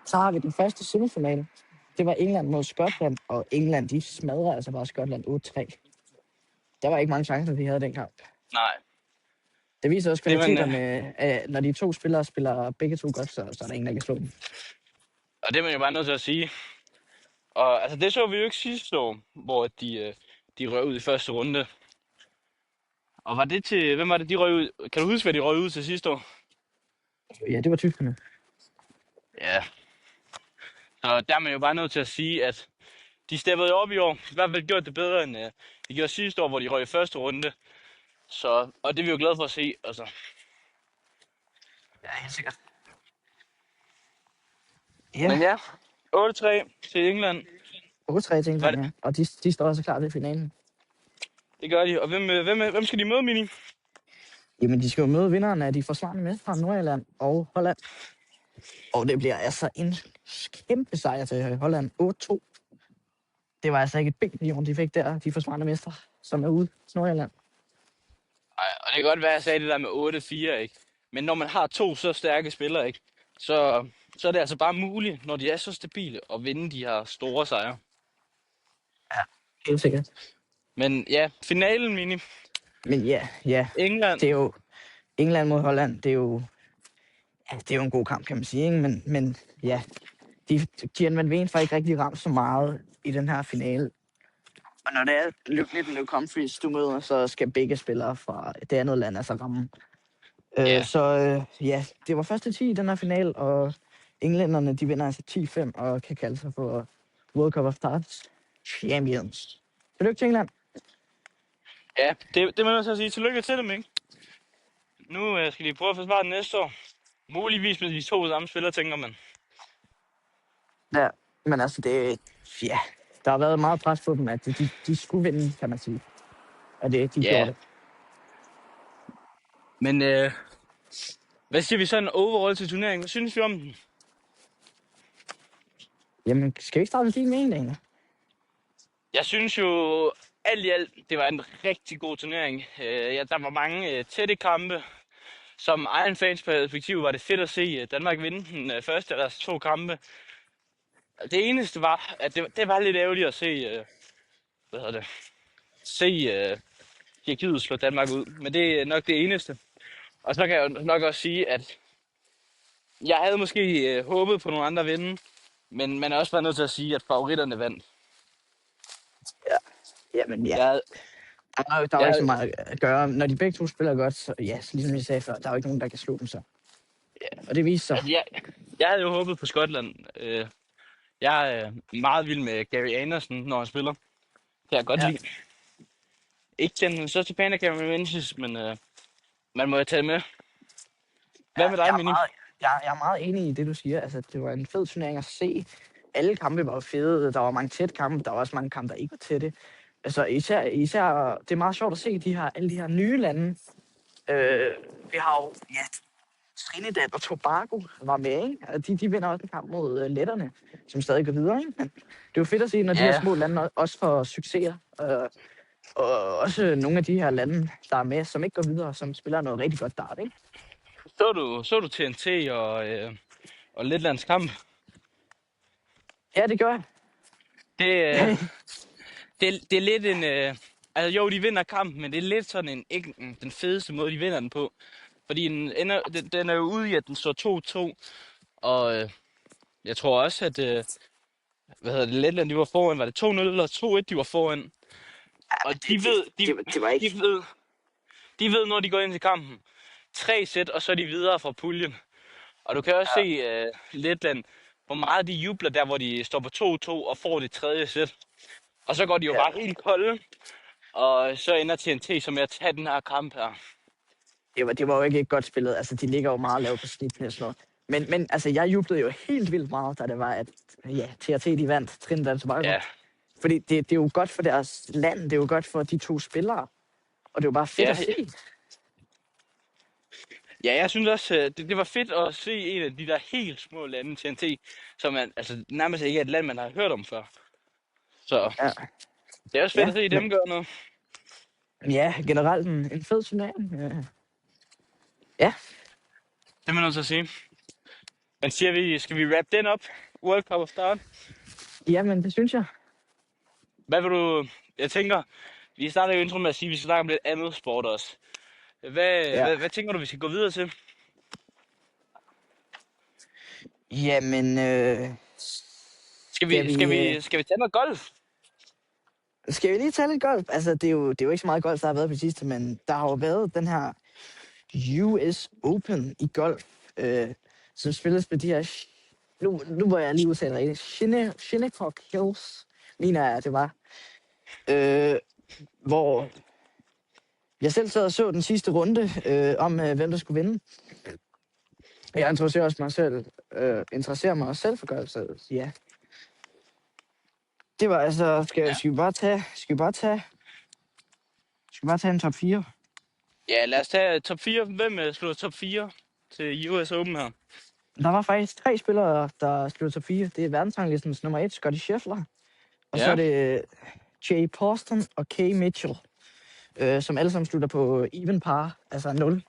Så har vi den første semifinale. Det var England mod Skotland, og England, de smadrede altså bare Skotland 8-3. Der var ikke mange chancer, de havde den kamp. Nej. Det viser også kvaliteterne, når de to spillere spiller begge to godt, så er der ingen, der kan slå dem. Og det er man jo bare nødt til at sige. Og altså, det så vi jo ikke sidste år, hvor de røg ud i første runde. Og var det til, hvem var det, de røg ud? Kan du huske, hvad de røg ud til sidste år? Ja, det var tyskerne. Ja. Så der er man jo bare nødt til at sige, at de steppede op i år. I hvert fald gjort det bedre, end de gjorde sidste år, hvor de røg i første runde. Så, og det er vi jo glade for at se, altså. Ja, helt sikkert. Ja. Men ja, 8-3 til England. 8-3 til England, ja. Og de står også klar til finalen. Det gør de. Og hvem skal de møde, Mini? Jamen, de skal jo møde vinderen af de forsvarende mestre, Nordirland og Holland. Og det bliver altså en kæmpe sejr til Holland. 8-2. Det var altså ikke et ben, de fik der, de forsvarende mestre, som er ude til Nordirland. Nej, og det kan godt være, at jeg sagde det der med 8-4, ikke? Men når man har to så stærke spillere, ikke? Så er det altså bare muligt, når de er så stabile, at vinde de her store sejre. Ja, helt sikkert. Men ja, finalen, Mini. Men ja. England. Det er jo England mod Holland. Det er jo... Ja, det er jo en god kamp, kan man sige, ikke? Men ja, Gian Van Veen får ikke rigtig ramt så meget i den her finale. Og når det er Luke Little Humphries, du møder, så skal begge spillere fra det andet land altså ramme. Ja. Ja, det var første 10 i den her finale, og englænderne, de vinder altså 10-5 og kan kalde sig for World Cup of Darts Champions. Tillykke til England. Ja, det må jeg så sige. Tillykke til dem, ikke? Nu skal de prøve at forsvare den næste år. Muligvis med de to samme spillere, tænker man. Ja, men altså ja, der har været meget pres på dem, at de skulle vinde, kan man sige. Og de gjorde det. Men hvad siger vi sådan overall til turneringen? Hvad synes vi om den? Jamen, skal vi ikke starte med din mening, Daniel? Jeg synes jo, alt i alt, det var en rigtig god turnering. Ja, der var mange tætte kampe. Som egen fans perspektiv var det fedt at se Danmark vinde den første af deres 2 kampe. Det eneste var, at det var lidt ærgerligt at se, Tjekkiet slå Danmark ud. Men det er nok det eneste. Og så kan jeg jo nok også sige, at jeg havde måske håbet på nogle andre vinde. Men man er også bare nødt til at sige, at favoritterne vandt. Ja. Jamen, ja. Jeg, Der var ikke så meget at gøre. Når de begge to spiller godt, så ja, ligesom jeg sagde før, der er jo ikke nogen, der kan slå dem så. Ja, og det viser sig. jeg havde jo håbet på Skotland. Jeg er meget vild med Gary Anderson, når han spiller. Det kan jeg godt lide. Ikke den største fan af Cameron Menzies, men man må jo tage det med. Hvad med dig, Mini? Jeg er meget enig i det, du siger. Altså, det var en fed turnering at se. Alle kampe var fede. Der var mange tætte kampe. Der var også mange kampe, der ikke var tætte. Altså, især det er meget sjovt at se alle de her nye lande. Vi har jo, ja, Trinidad og Tobago var med, ikke? De vinder også en kamp mod letterne, som stadig går videre, ikke? Men det er jo fedt at se, når de her små lande også får succeser. Og også nogle af de her lande, der er med, som ikke går videre, som spiller noget rigtig godt dart, ikke? Så du TNT og Letlands kamp? Ja, det gør jeg. Det er lidt en... altså jo, de vinder kampen, men det er lidt sådan ikke den fedeste måde, de vinder den på. Fordi den er jo ude i, at den står 2-2. Og jeg tror også, at... Letland, de var foran. Var det 2-0 eller 2-1, de var foran? Og de ved, når de går ind til kampen. 3 sæt, og så er de videre fra puljen. Og du kan også se Letland, hvor meget de jubler der, hvor de står på 2-2 og får det 3. sæt. Og så går de jo bare helt kolde. Og så ender TNT som med at tage den her kamp her. Det var jo ikke godt spillet. Altså, de ligger jo meget lavt på snittet og sådan noget. Men altså, jeg jublede jo helt vildt meget, da det var, at TNT de vandt Trinidad og Tobago. Ja. Fordi det er jo godt for deres land, det er jo godt for de 2 spillere. Og det er jo bare fedt at se. Ja, jeg synes også, det var fedt at se en af de der helt små lande, TNT, som man, altså nærmest ikke er et land, man har hørt om før. Så det er også fedt at se dem gøre noget. Ja, generelt en fed turnering. Ja. Det må man så sige. Men skal vi wrap den op? World Cup of Dart? Jamen, det synes jeg. Hvad vil du... Jeg tænker, vi starter jo intro med at sige, at vi skal snakke om lidt andet sport også. Hvad tænker du, vi skal gå videre til? Jamen... Skal vi tage noget golf? Skal vi lige tage lidt golf? Altså, det er jo ikke så meget golf, der har været på sidste, men der har jo været den her US Open i golf, som spilles på de her... Nu må jeg lige udtale rigtigt. Shinnecock Hills, mener jeg, det var. Hvor jeg selv sad og så den sidste runde om, hvem der skulle vinde. Jeg interesserer mig også selv for golf, så ja. Det var altså... Skal vi bare tage en top 4? Ja, lad os tage top 4. Hvem slutter top 4 til US Open her? Der var faktisk 3 spillere, der slutter top 4. Det er verdensranglistens nummer 1, Scottie Scheffler. Og så er det Jay Poston og Kay Mitchell, som alle sammen slutter på even par, altså 0.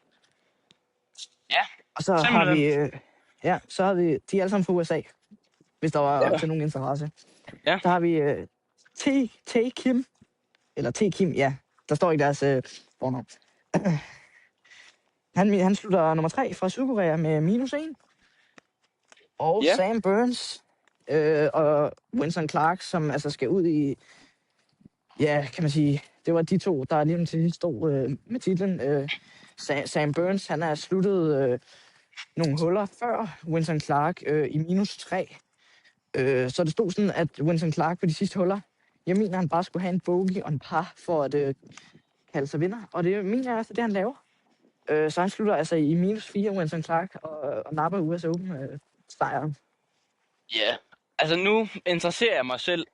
Ja, og så har vi, de er alle sammen fra USA, hvis der var til nogen interesse. Ja. Så har vi T. Kim, ja, der står ikke deres fornavn. Han slutter nummer 3 fra Sydkorea med -1. Og Ja, Sam Burns og Winston Clark, som altså skal ud i, ja, kan man sige, det var de to, der lige til sidst stod med titlen. Sam Burns, han er sluttet nogle huller før Winston Clark i -3. Så det stod sådan, at Winston Clark på de sidste huller, jeg mener, han bare skulle have en bogey og en par for at kalde sig vinder. Og det mener jeg altså, det han laver. Så han slutter altså i -4, Winston Clark, og napper US Open sejren. ja. Altså nu interesserer jeg mig selv.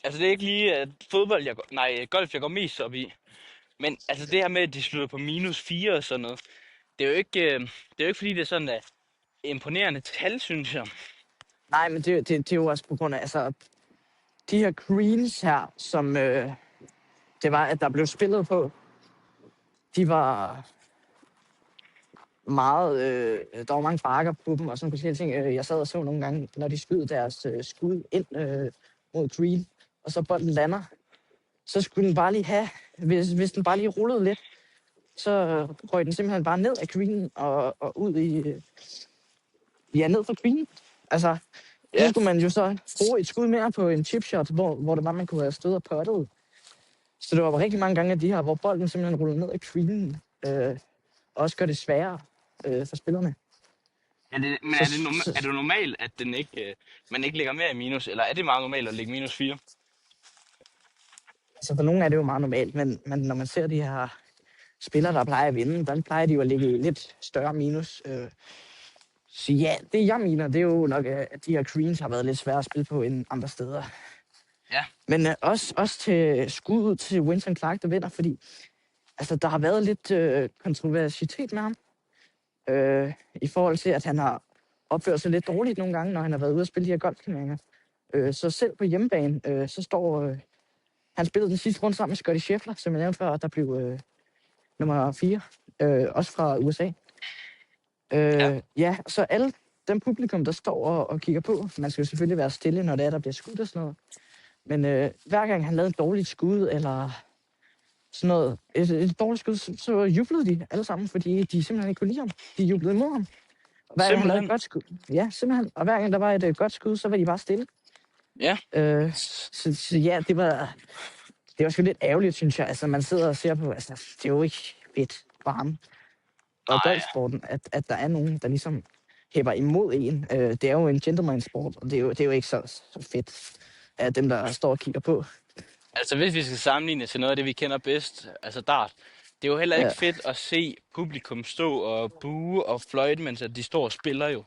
Altså det er ikke lige fodbold, golf, jeg går mest op i. Men altså det her med, at de slutter på -4 og sådan noget, det er jo ikke, fordi det er sådan et imponerende tal, synes jeg. Nej, men det er jo også på grund af, altså, de her greens her, som det var, at der blev spillet på, de var meget, der var mange bakker på dem og sådan forskellige ting. Jeg sad og så nogle gange, når de skød deres skud ind mod green, og så bolden lander, så skulle den bare lige have, hvis den bare lige rullede lidt, så røg den simpelthen bare ned af greenen og ud i, ja, ned fra greenen. Altså, så skulle man jo så bruge et skud mere på en chipshot, hvor det var, man kunne have stået og puttet. Så det var rigtig mange gange af de her, hvor bolden simpelthen rullede ned af greenen, og også gør det sværere for spillerne. Men er det normalt, at den ikke, man ikke ligger mere i minus, eller er det meget normalt at ligge -4? Altså for nogle er det jo meget normalt, men når man ser de her spillere, der plejer at vinde, der plejer de jo at ligge i lidt større minus. Så ja, det jeg mener, det er jo nok, at de her greens har været lidt svære at spille på end andre steder. Ja. Men også til skuddet til Winston Clark, der vinder, fordi altså, der har været lidt kontroversitet med ham. I forhold til, at han har opført sig lidt dårligt nogle gange, når han har været ude at spille de her golfturneringer. Så selv på hjemmebane, så står... han spillede den sidste runde sammen med Scottie Scheffler, som jeg nævnte før, der blev nummer 4, også fra USA. Ja, så alle den publikum, der står og kigger på, man skal jo selvfølgelig være stille, når det er, der bliver skudt og sådan noget. Men hver gang han lavede et dårligt skud, eller sådan noget, et dårligt skud, så jublede de alle sammen, fordi de simpelthen ikke kunne lide ham. De jublede imod ham. Og hver gang han lavede et godt skud. Ja, simpelthen. Og hver gang der var et godt skud, så var de bare stille. Ja. Så ja, det var sgu lidt ærgerligt, synes jeg. Altså, man sidder og ser på, altså, det er jo ikke fedt for ham. Og golfsporten, at der er nogen, der ligesom hæpper imod en. Det er jo en gentleman-sport, og det er jo ikke så fedt af dem, der står og kigger på. Altså hvis vi skal sammenligne til noget af det, vi kender bedst, altså dart, det er jo heller ikke fedt at se publikum stå og buge og fløjte, mens at de står og spiller jo.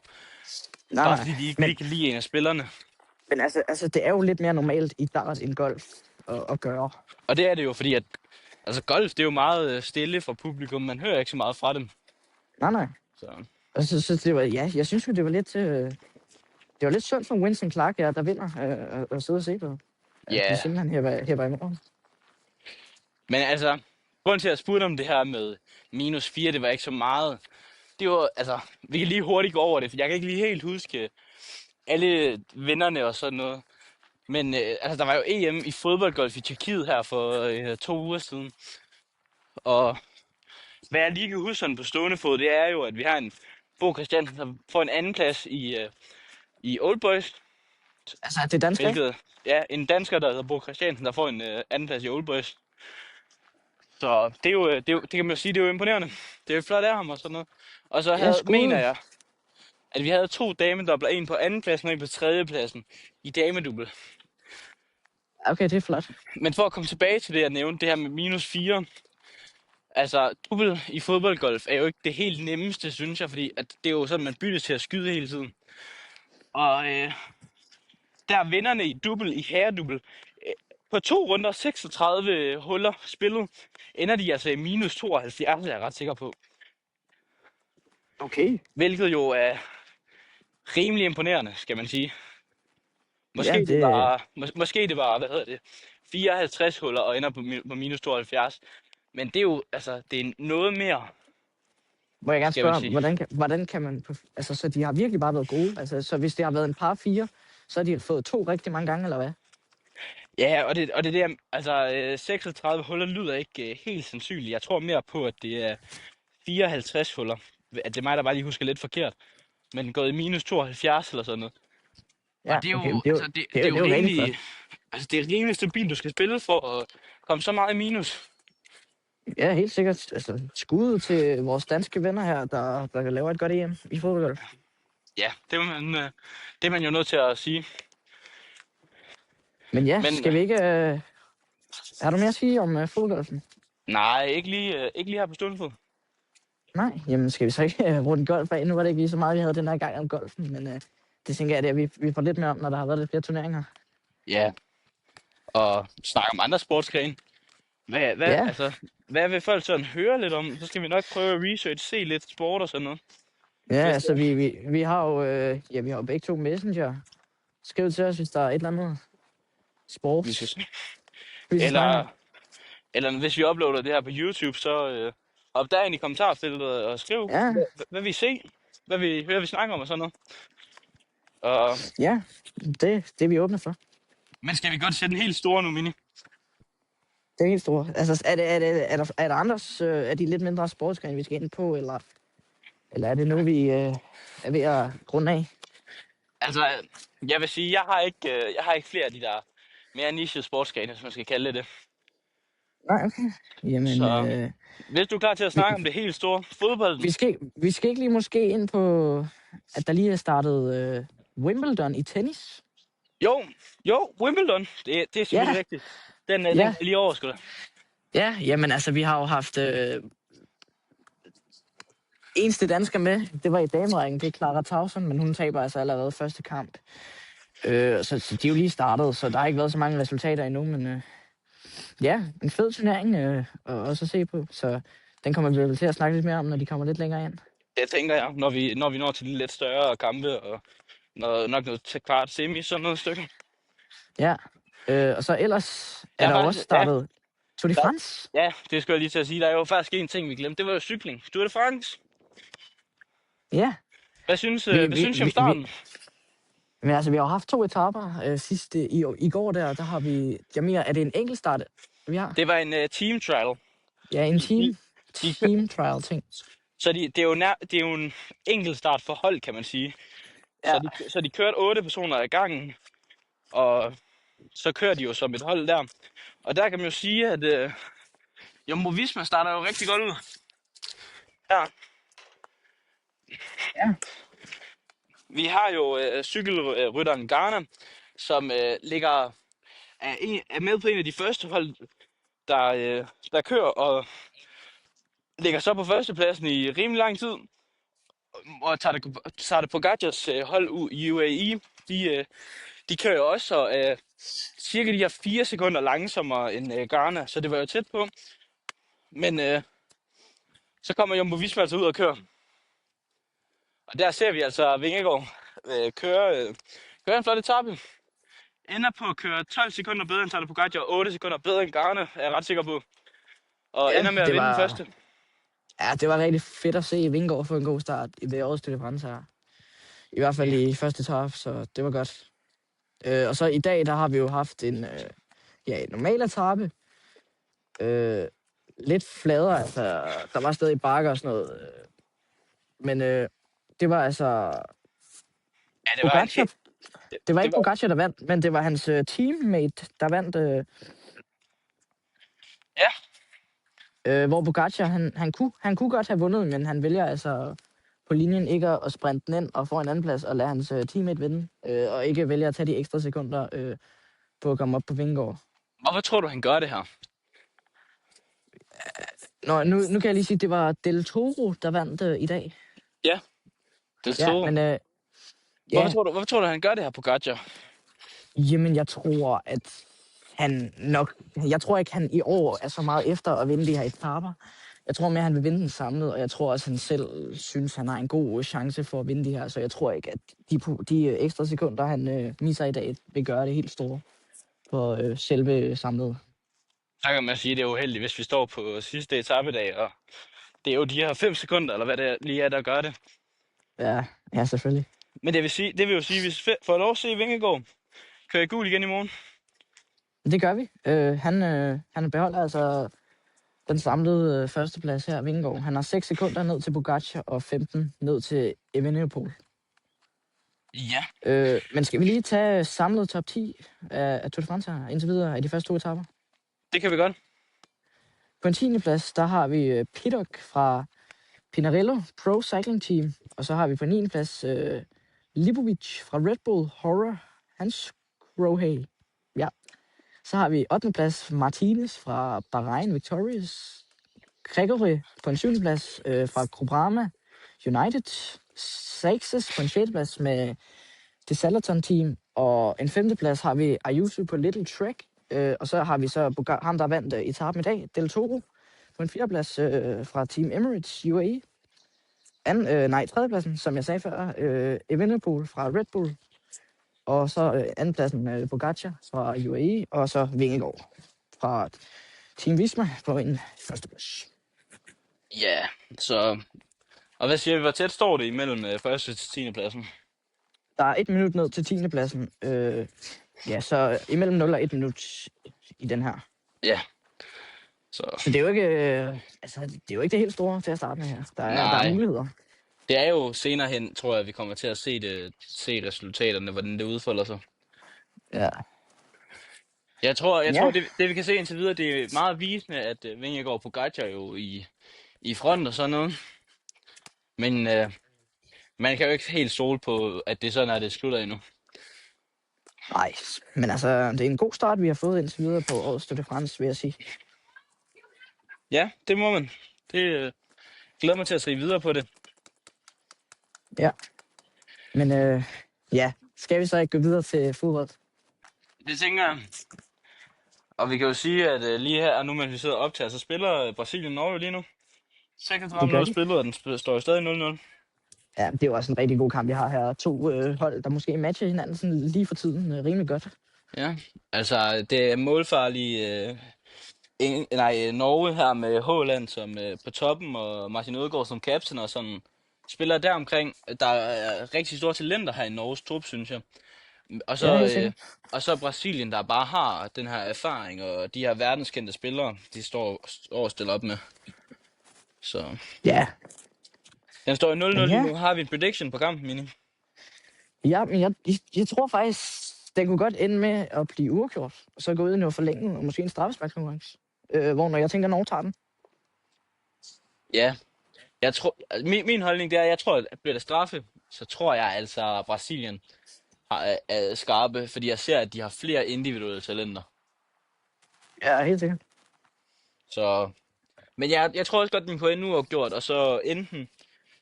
Bare fordi de ikke lige kan lide en af spillerne. Men altså, det er jo lidt mere normalt i dart end golf at gøre. Og det er det jo, fordi at altså golf, det er jo meget stille for publikum. Man hører ikke så meget fra dem. Nej. Så. Og så det var, ja, jeg synes jo, det var lidt synd for Winston Clark, der vinder at sidde og se på. Ja. De simpelthen hæpper imod. Men altså, grunden til at spurgte om det her med -4, det var ikke så meget. Det var, altså, vi kan lige hurtigt gå over det, for jeg kan ikke lige helt huske alle vinderne og sådan noget. Men altså, der var jo EM i fodboldgolf i Tjekkiet her for 2 uger siden. Og hvad jeg lige kan huske sådan på stående fod, det er jo, at vi har en Bo Christiansen, der får en anden plads i Old Boys. Altså, det er dansker? Ja, en dansker, der hedder Bo Christiansen, der får en anden plads i Old Boys. Så det er jo, det kan man jo sige, det er jo imponerende. Det er jo flot af ham og sådan noget. Og så mener jeg, at vi havde 2 damedobler, en på anden pladsen og en på tredje pladsen i damedubbel. Okay, det er flot. Men for at komme tilbage til det, jeg nævnte, det her med -4. Altså, dubbel i fodboldgolf er jo ikke det helt nemmeste, synes jeg, fordi at det er jo sådan, man bytter til at skyde hele tiden. Og der er vinderne i dubbel, i herredubbel. På 2 runder, 36 huller spillet, ender de altså i -72, er jeg ret sikker på. Okay. Hvilket jo er rimelig imponerende, skal man sige. Måske, ja, det var, hvad hedder det, 54 huller og ender på -72. Men det er jo, altså, det er noget mere. Må jeg gerne spørge, hvordan kan man, altså, så de har virkelig bare været gode? Altså, så hvis det har været en par 4, så har de fået 2 rigtig mange gange, eller hvad? Ja, og det der, altså 36 huller lyder ikke helt sandsynligt. Jeg tror mere på, at det er 54 huller. At det er mig, der bare lige husker lidt forkert. Men gået i minus 72 eller sådan noget. Ja, Og det er okay, jo, men det er jo, altså, det er det jo, er det jo er jo rigtig rimelig, flot. altså det er rimelig stabilt, du skal spille for at komme så meget i minus. Ja, helt sikkert. Altså, skud til vores danske venner her, der laver et godt EM i fodbold. Ja, det er man jo nødt til at sige. Men ja, Men skal vi ikke... Er der mere at sige om fodboldgolfen? nej, ikke lige her på stående fod. Nej, jamen skal vi så ikke runde golf af? Nu var det ikke lige så meget, vi havde den her gang om golfen, men det tænker jeg, det er, vi får lidt mere om, når der har været lidt flere turneringer. Ja, og snakke om andre sportsgrene. Ja, Hvad vil folk sådan høre lidt om? Så skal vi nok prøve at research, se lidt sport og sådan noget. ja, Hvis altså det, vi har jo, vi har jo begge to Messenger. Skriv til os, hvis der er et eller andet vi skal, sports, vi skal snakke om. eller, eller hvis vi uploader det her på YouTube, så op der ind i kommentarfeltet og skriv, Ja, hvad vi ser, hvad vi hører, vi snakker om og sådan noget. Og, ja, det er vi åbne for. men skal vi godt sætte den helt store nu, Mini? Det er helt stort. Altså, er der andres, er de lidt mindre sportsgrene, vi skal ind på, eller er det nu, vi er ved at runde af? Altså, jeg vil sige, jeg har ikke flere af de der mere niche sportsgrene, hvis man skal kalde det. Nej, okay. Jamen, Så hvis du er klar til at vi, snakke om det helt store fodbolden. vi skal ikke lige måske ind på, at der lige er startet Wimbledon i tennis. Jo, Wimbledon. Det er selvfølgelig Ja, rigtigt. Den ja, kan lige over, sgu da. ja. Jamen, altså, vi har jo haft eneste dansker med. Det var i damerækken. Det er Clara Tauson, men hun taber altså allerede første kamp. Så de er jo lige startet, så der har ikke været så mange resultater endnu, men ja, en fed turnering også at se på. Så den kommer vi vel til at snakke lidt mere om, når de kommer lidt længere ind. Det tænker jeg, når vi når til de lidt større kampe, og nok noget til kvart semi, sådan noget stykke. Ja, og så ellers er Der er der jo også faktisk, ja, startet Tour de der, France. ja, det skulle jeg lige til at sige. Der er jo faktisk en ting, vi glemte. Det var jo cykling. Tour de France. Ja, Hvad synes I om starten? men altså, vi har jo haft 2 etaper sidste i går der har vi, jeg mener, er det en enkeltstart, vi har? Det var en team trial. Ja, en De, team trial ting. så det er jo en enkelt start for hold, kan man sige. Ja, Så de kørte 8 personer ad gangen, og så kører de jo som et hold der. Og der kan man jo sige, at Jumbo Visma starter jo rigtig godt ud. Ja, ja, vi har jo cykelrytteren Garner, som er med på en af de første hold, der kører, og ligger så på førstepladsen i rimelig lang tid. Og Tadej Pogacars hold i UAE, de kører jo også, og cirka de her 4 sekunder langsommere end Garner, så det var jo tæt på. Men så kommer Jumbo Visma altså ud og kører. Og der ser vi altså Vingegaard køre en flot etape. Ender på at køre 12 sekunder bedre end Tadej Pogacar, og 8 sekunder bedre end Garner, er jeg ret sikker på. Og ja, ender med at vinde den første. Ja, det var rigtig fedt at se Vingegaard få en god start i det årets Tour de France her. I hvert fald i første etape, så det var godt. Og så i dag, der har vi jo haft en normal etape. Lidt fladere, altså der var stadig bakker og sådan noget. Men det var altså Ja, det var en Pogacar. Det var det ikke var, Pogacar, der vandt, men det var hans teammate, der vandt. ja, Hvor Pogacar, han kunne godt have vundet, men han vælger altså på linjen ikke at sprinte den ind og få en anden plads og lade hans teammate vinde. Og ikke vælge at tage de ekstra sekunder på at komme op på Vingegaard. hvorfor tror du, han gør det her? Nå, nu kan jeg lige sige, at det var Del Toro, der vandt i dag. Ja, det Ja, tror men jeg. ja, Hvorfor tror du, han gør det her, Pogacar? jamen jeg tror, at jeg tror ikke, han i år er så meget efter at vinde de her etaper. Jeg tror mere, han vil vinde den samlet, og jeg tror også, han selv synes, han har en god chance for at vinde de her. Så jeg tror ikke, at de ekstra sekunder, han misser i dag, vil gøre det helt store for selve samlet. Så kan man sige, at det er uheldigt, hvis vi står på sidste etapedag, og det er jo de her 5 sekunder, eller hvad det lige er, der gør det. Ja, selvfølgelig. Men det vil jo sige, hvis vi får lov at se Vingegaard køre i gul igen i morgen. Det gør vi. Han beholder altså Den samlede førsteplads her, Vingegaard. Han har 6 sekunder ned til Pogačar og 15 ned til Evenepoel. Ja. Men skal vi lige tage samlet top 10 af Tour de France her, indtil videre af de første 2 etaper? Det kan vi godt. På en 10. plads, der har vi Piddock fra Pinarello Pro Cycling Team. Og så har vi på 9. plads Lipovic fra Red Bull Horror Hans Grohe. Ja. Så har vi 8. plads Martinez fra Bahrain Victorious. Gregory på en 7. plads fra Groupama United. Saxes på en 6. plads med det Salaton Team. Og en 5. plads har vi Ayuso på Little Trek. Og så har vi så ham, der vandt etappen i dag, Del Toro, på en 4. plads fra Team Emirates UAE. 3. pladsen, som jeg sagde før, Evenepoel fra Red Bull. Og så 2. pladsen Pogačar fra UAE. Og så Vingegaard fra Team Visma på en 1. plads. Ja, så... Og hvad siger vi, hvor tæt står det imellem 1. til 10. pladsen? Der er 1 minut ned til 10. pladsen. Ja, så imellem 0 og 1 minut i den her. Ja. Så det er jo ikke, det er jo ikke det helt store til at starte med her. Der er muligheder. Det er jo senere hen, tror jeg, vi kommer til at se resultaterne, hvordan det udfolder sig. Ja. Jeg tror det vi kan se indtil videre, det er meget visende, at Vingegaard og Pogačar jo i front og sådan noget. Men man kan jo ikke helt stole på, at det sådan er, det slutter endnu. Nej, men altså, det er en god start, vi har fået indtil videre på årets Tour de France, vil jeg sige. Ja, det må man. Det glæder mig til at se videre på det. Ja. Men ja, skal vi så ikke gå videre til fodbold? Det tænker jeg. Og vi kan jo sige, at lige her, nu mens vi sidder og optager, så spiller Brasilien Norge lige nu. 36 minutter spillet, og den står jo stadig 0-0. Ja, det er jo også en rigtig god kamp, jeg har her. 2 hold, der måske matcher hinanden sådan lige for tiden rimelig godt. Ja, altså det er målfarlige Norge her med Haaland som på toppen, og Martin Ødegaard som captain og sådan spiller der omkring. Der er rigtig store talenter her i Norges trup, synes jeg. Og så, og så Brasilien, der bare har den her erfaring, og de her verdenskendte spillere, de står og stiller op med. Så ja. Den står i 0-0 lige nu. Har vi en prediction på kampen, Mini? Ja, men jeg tror faktisk, den kunne godt ende med at blive uafgjort, og så gå ud i noget forlænget, og måske en straffesparkskonkurrence. Hvor når jeg tænker, Norge tager den. Ja, jeg tror, min holdning det er, jeg tror, at bliver der straffe, så tror jeg altså, at Brasilien er skarpe, fordi jeg ser, at de har flere individuelle talenter. Ja, helt sikkert. Så, men jeg tror også godt, den point nu er gjort, og så enten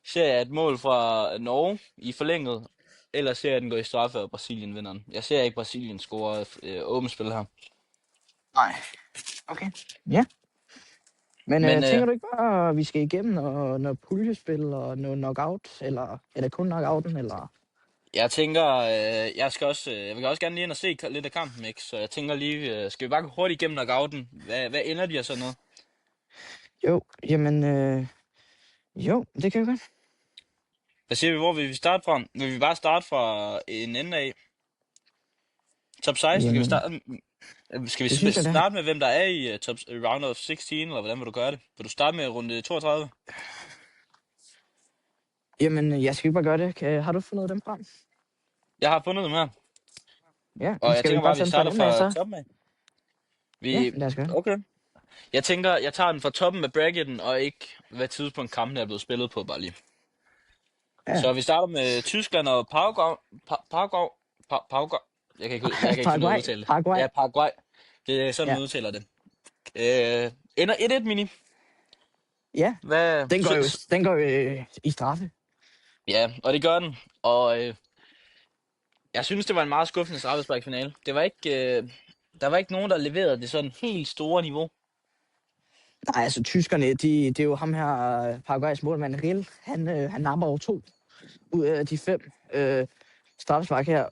ser jeg et mål fra Norge i forlænget, eller ser jeg den gå i straffe, og Brasilien vinder den. Jeg ser ikke Brasilien score åbent spil her. Nej. Okay. Ja. Men tænker du ikke bare, at vi skal igennem noget puljespil og noget knockout, eller er det kun knockouten, eller? Jeg tænker, jeg vil også gerne lige ind og se lidt af kampen, ikke? Så jeg tænker lige, skal vi bare gå hurtigt igennem knockouten? Hvad ender de af sådan noget? Jo, jamen, jo, det kan vi godt. Hvad siger vi, hvor vil vi starte fra? Vil vi bare starte fra en ende af? Top 16, skal vi starte med, hvem der er i round of 16, eller hvordan vil du gøre det? Vil du starte med runde 32? Jamen, jeg skal ikke bare gøre det. Har du fundet dem frem? Jeg har fundet dem her. Ja, og jeg tænker bare, at vi starter fra toppen af. Ja, lad os gøre. Okay. Jeg tænker, jeg tager den fra toppen af bracketen, og ikke hvad tidspunkt kampen er blevet spillet på, bare lige. Ja. Så vi starter med Tyskland og Paraguay. Jeg kan ikke finde noget at udtale det. Paraguay. Ja, Paraguay. Det er sådan, man udtaler det. Ender 1-1, Mini. Ja, den går jo i straffe. Ja, og det gør den. Og jeg synes, det var en meget skuffende straffesparksfinale. Det var ikke, der var ikke nogen, der leverede det sådan helt store niveau. Nej, altså tyskerne, det er jo ham her, Paraguays målmand Riel. Han napper over 2 ud af de 5 straffespark her.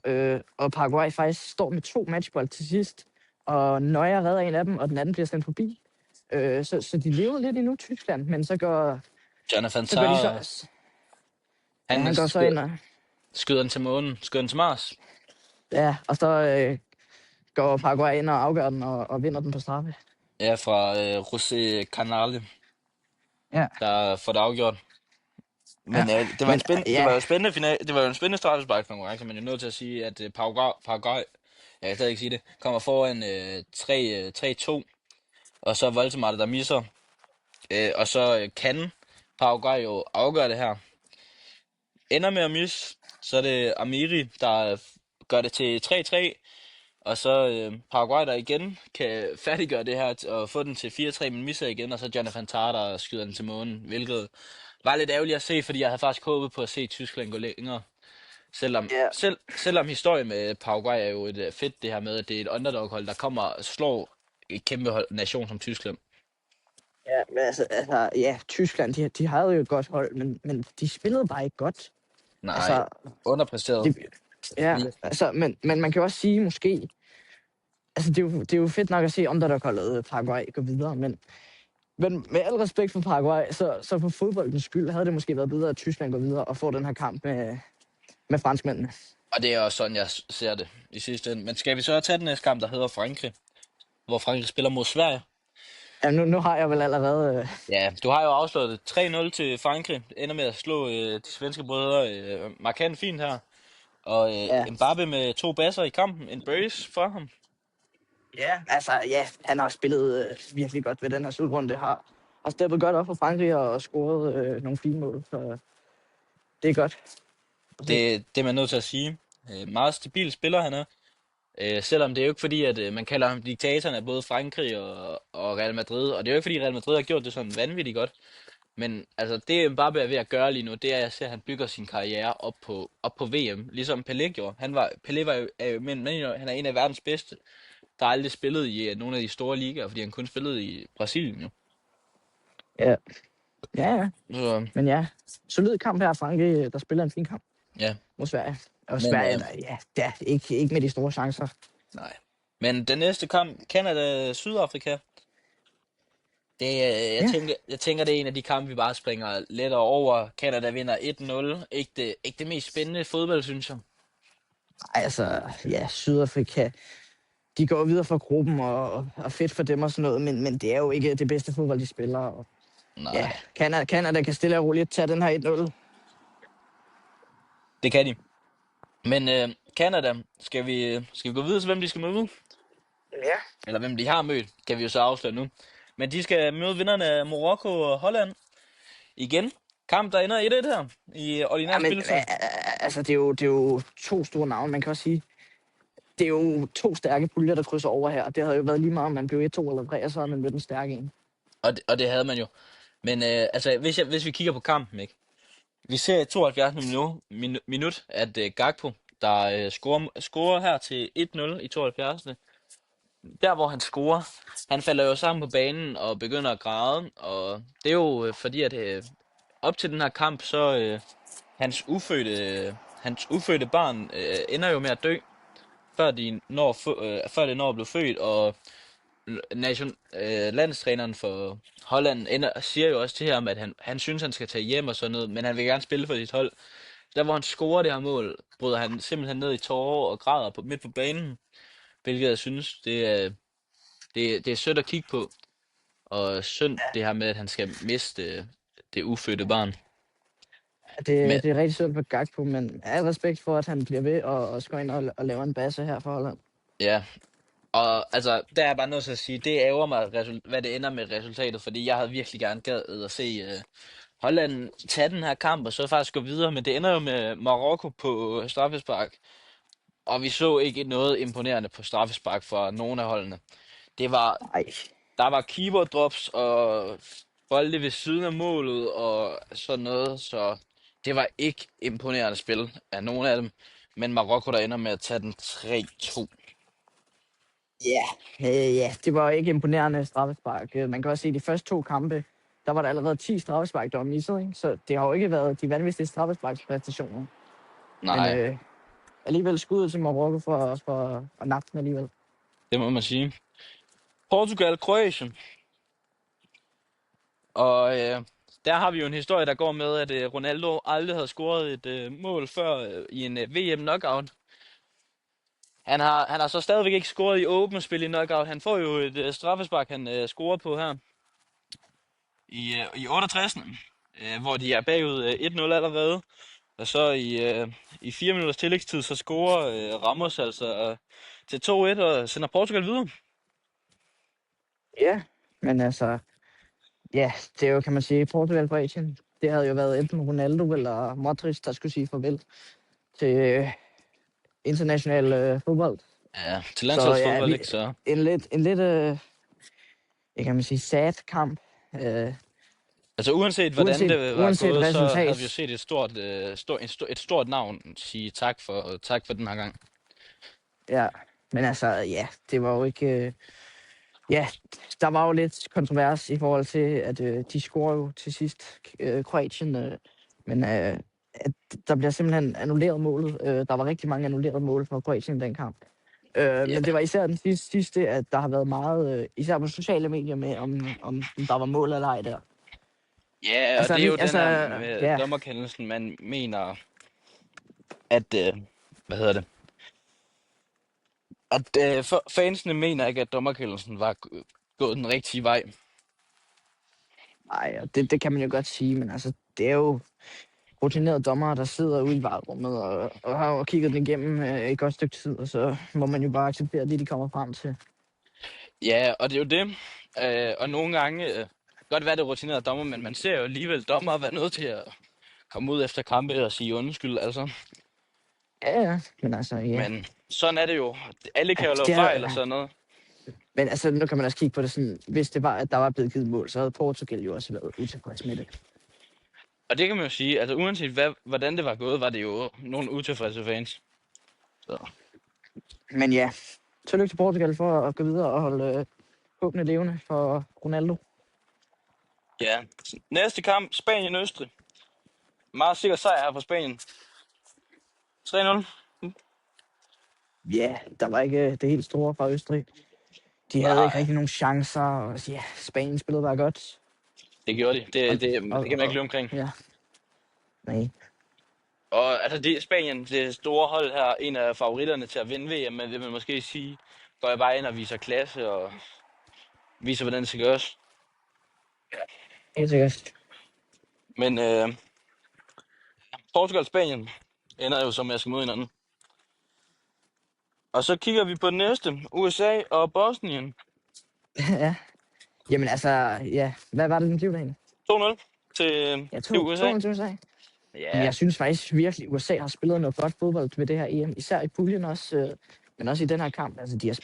Og Paraguay faktisk står med 2 matchbold til sidst. Og Neuer redder en af dem, og den anden bliver sendt forbi. Så de lever lidt endnu, Tyskland, men så går... Jonathan så går de så... Han går så ind og... Skyder den til månen. Skyder den til Mars. Ja, og så går Paraguay ind og afgør den og vinder den på straffe. Ja, fra José Canale, Ja, der får det afgjort. ja. Men det var Men det var ja, jo spændende final, det var jo en spændende straffesparkskonkurrence, men jeg er nødt til at sige, at Paraguay, jeg kan stadig ikke sige det, kommer foran 3-2, og så Voldemar, der misser, og så kan Paraguay jo afgøre det her. Ender med at misse, så er det Amiri, der gør det til 3-3, og så Paraguay, der igen kan færdiggøre det her og få den til 4-3, men misser igen, og så Jonathan Tah, der skyder den til månen, hvilket var lidt ærgerligt at se, fordi jeg havde faktisk håbet på at se Tyskland gå længere. ja, Selvom historien med Paraguay er jo et fedt det her med, at det er et underdog-hold, der kommer og slår et kæmpe nation som Tyskland. ja, men altså, ja, Tyskland, de havde jo et godt hold, men de spillede bare ikke godt. Nej, Altså, underpræsteret. det, ja, altså, men man kan jo også sige, måske, altså, det er jo fedt nok at se underdog-holdet Paraguay gå videre, men med al respekt for Paraguay, så for fodboldens skyld havde det måske været bedre, at Tyskland går videre og får den her kamp med franskmændene. Og det er også sådan, jeg ser det i sidste ende. Men skal vi så tage den næste kamp, der hedder Frankrig, hvor Frankrig spiller mod Sverige? Ja, nu har jeg vel allerede... Ja, du har jo afslået det. 3-0 til Frankrig. Ender med at slå de svenske brødre markant fint her. Og Ja, Mbappe med 2 basser i kampen. En brace for ham. ja, altså, ja, han har spillet virkelig godt ved den her slutrunde. Har steppet godt op for Frankrig og scoret nogle fine mål, så det er godt. Det er man nødt til at sige. Meget stabil spiller han er. Selvom det er jo ikke fordi, at man kalder ham diktatoren af både Frankrig og Real Madrid. Og det er jo ikke fordi, Real Madrid har gjort det sådan vanvittigt godt. Men altså, det Mbappe er ved at gøre lige nu, det er, at jeg ser, at han bygger sin karriere op på VM. Ligesom Pelé gjorde. Pelé var jo, han er en af verdens bedste, der aldrig spillet i nogle af de store ligaer, fordi han kun spillede i Brasilien jo. Ja, ja, ja. Så Men ja, solid kamp her. Frankrig, der spiller en fin kamp ja, mod Sverige. Og men Sverige, ja, det er ikke med de store chancer. nej. Men den næste kamp, Canada-Sydafrika, Ja, jeg tænker, det er en af de kampe, vi bare springer lettere over. Canada vinder 1-0. Ikke det mest spændende fodbold, synes jeg. altså, ja, Sydafrika, de går videre fra gruppen, og fedt for dem og sådan noget, men det er jo ikke det bedste fodbold, de spiller. Og, ja, Nej, Canada kan stille og roligt tage den her 1-0. det kan de. Men Canada, skal vi gå videre til, hvem de skal møde? Ja. Eller hvem de har mødt, kan vi jo så afsløre nu. Men de skal møde vinderne af Marokko og Holland igen. Kamp, der ender 1-1 her i Ja, ordinær men spilletid. altså, det er jo to store navne. Man kan også sige, det er jo to stærke puljer, der krydser over her. Det havde jo været lige meget, om man blev 1-2 eller 3, og så havde man mødt en stærk en. Og det havde man jo. Men altså, hvis vi kigger på kampen, ikke? Vi ser i 72. minut, at Gakpo, der scorer her til 1-0 i 72. Der hvor han scorer, han falder jo sammen på banen og begynder at græde, og det er jo fordi, at op til den her kamp, så hans ufødte barn ender jo med at dø, før det når at blive født, og landstræneren for Holland siger jo også til ham, at han synes, han skal tage hjem og sådan noget, men han vil gerne spille for sit hold. Der hvor han scorer det her mål, bryder han simpelthen ned i tårer og græder midt på banen, hvilket jeg synes, det er sødt at kigge på, og synd det her med, at han skal miste det ufødte barn. Men Det er rigtig synd for Gakpo, men al respekt for, at han bliver ved og skal ind og lave en basse her for Holland. ja, og altså, der er jeg bare nødt til at sige, det ærger mig, hvad det ender med resultatet, fordi jeg havde virkelig gerne gad at se Holland tage den her kamp, og så faktisk gå videre, men det ender jo med Marokko på straffespark, og vi så ikke noget imponerende på straffespark for nogen af holdene. Det var, Nej, der var keeper drops og bolde ved siden af målet og sådan noget, så det var ikke imponerende spil af nogen af dem, men Marokko der ender med at tage den 3-2. ja, ja, det var ikke imponerende straffespark. Man kan også se, at de første to kampe, der var der allerede 10 straffespark, der var misset, ikke? Så det har jo ikke været de vanvittige straffesparkspræstationer. Men Nej, alligevel skuddet til Marokko for at nappe den alligevel. det må man sige. Portugal, Kroatien. Og der har vi jo en historie, der går med, at Ronaldo aldrig havde scoret et mål før i en VM knockout. Han har så stadigvæk ikke scoret i åbent spil i knockout. Han får jo et straffespark, han scorer på her i 68. Hvor de er bagud 1-0 allerede. Og så i 4 minutters tillægstid, så scorer Ramos altså til 2-1 og sender Portugal videre. Ja, men altså, ja, det er jo, kan man sige, Portugal-Kroatien. Det havde jo været enten Ronaldo eller Modric, der skulle sige farvel til international fodbold. Ja, til Så landsholdsfodbold, ja, ikke så? en lidt jeg kan man sige, sad kamp. Altså uanset hvordan det var Uanset gået, så resultat. havde vi jo set et stort navn sige tak for den her gang. Ja, men altså, ja, det var jo ikke... ja, der var jo lidt kontrovers i forhold til, at de scorer jo til sidst, Kroatien, men at der bliver simpelthen annulleret målet. Der var rigtig mange annullerede mål for Kroatien i den kamp. Ja, Men det var især den sidste, at der har været meget, især på sociale medier, med om der var mål eller ej der. ja, og Altså, det er jo altså, den her med ja, dommerkendelsen, man mener, at, hvad hedder det, at fansene mener ikke, at dommerkendelsen var gået den rigtige vej. nej, det kan man jo godt sige, men altså, det er jo rutinerede dommere, der sidder ude i varerummet og har jo kigget den igennem et godt stykke tid, og så må man jo bare acceptere det, de kommer frem til. Ja, og det er jo det. Og nogle gange, godt være det rutinerede dommer, men man ser jo alligevel dommer være nødt til at komme ud efter kampe og sige undskyld, altså. Ja, men altså, ja. Men sådan er det jo. Alle kan jo lave Det fejl er, og sådan noget. men altså, nu kan man også kigge på det sådan, hvis det var, at der var blevet givet mål, så havde Portugal jo også været utilfreds med det. Og det kan man jo sige, altså uanset hvordan det var gået, var det jo nogle utilfredse fans. Så. Men ja, tillykke til Portugal for at gå videre og holde håbene levende for Ronaldo. Ja, næste kamp, Spanien-Østrig. Meget sikker sejr her for Spanien. 3-0. Ja, der var ikke det helt store fra Østrig. De havde ikke Nej, rigtig nogen chancer, og ja, Spanien spillede bare godt. det gjorde de. Det kan man ikke løbe omkring. Ja, nej. Og altså Spanien, det store hold her, en af favoritterne til at vinde VM, men vil man måske sige, går jeg bare ind og viser klasse og viser, hvordan det skal gøres. Helt sikkert. Men Portugal og Spanien ender jo som jeg skal mod hinanden. Og så kigger vi på den næste, USA og Bosnien. Ja. Jamen altså, ja. Hvad var det, den blev derinde? 2-0 til, Ja, til USA. 2-0 til USA. Ja, Men jeg synes faktisk virkelig, at USA har spillet noget godt fodbold ved det her EM. Især i puljen også, men også i den her kamp. Altså, de har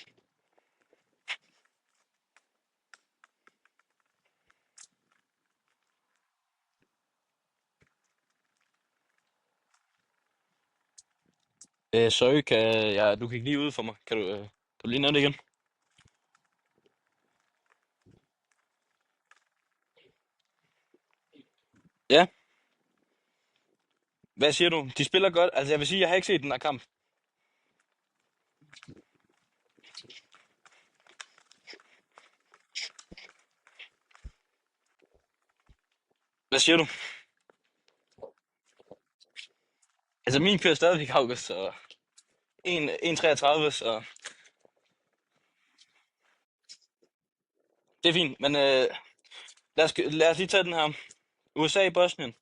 sorry, du gik lige ud for mig. Kan du lige nævne det igen? Ja, hvad siger du? De spiller godt. Altså jeg vil sige, jeg har ikke set den her kamp. Hvad siger du? Altså min kører stadigvæk August, så 1,33, så det er fint. Men lad os lige tage den her. USA i Bosnien.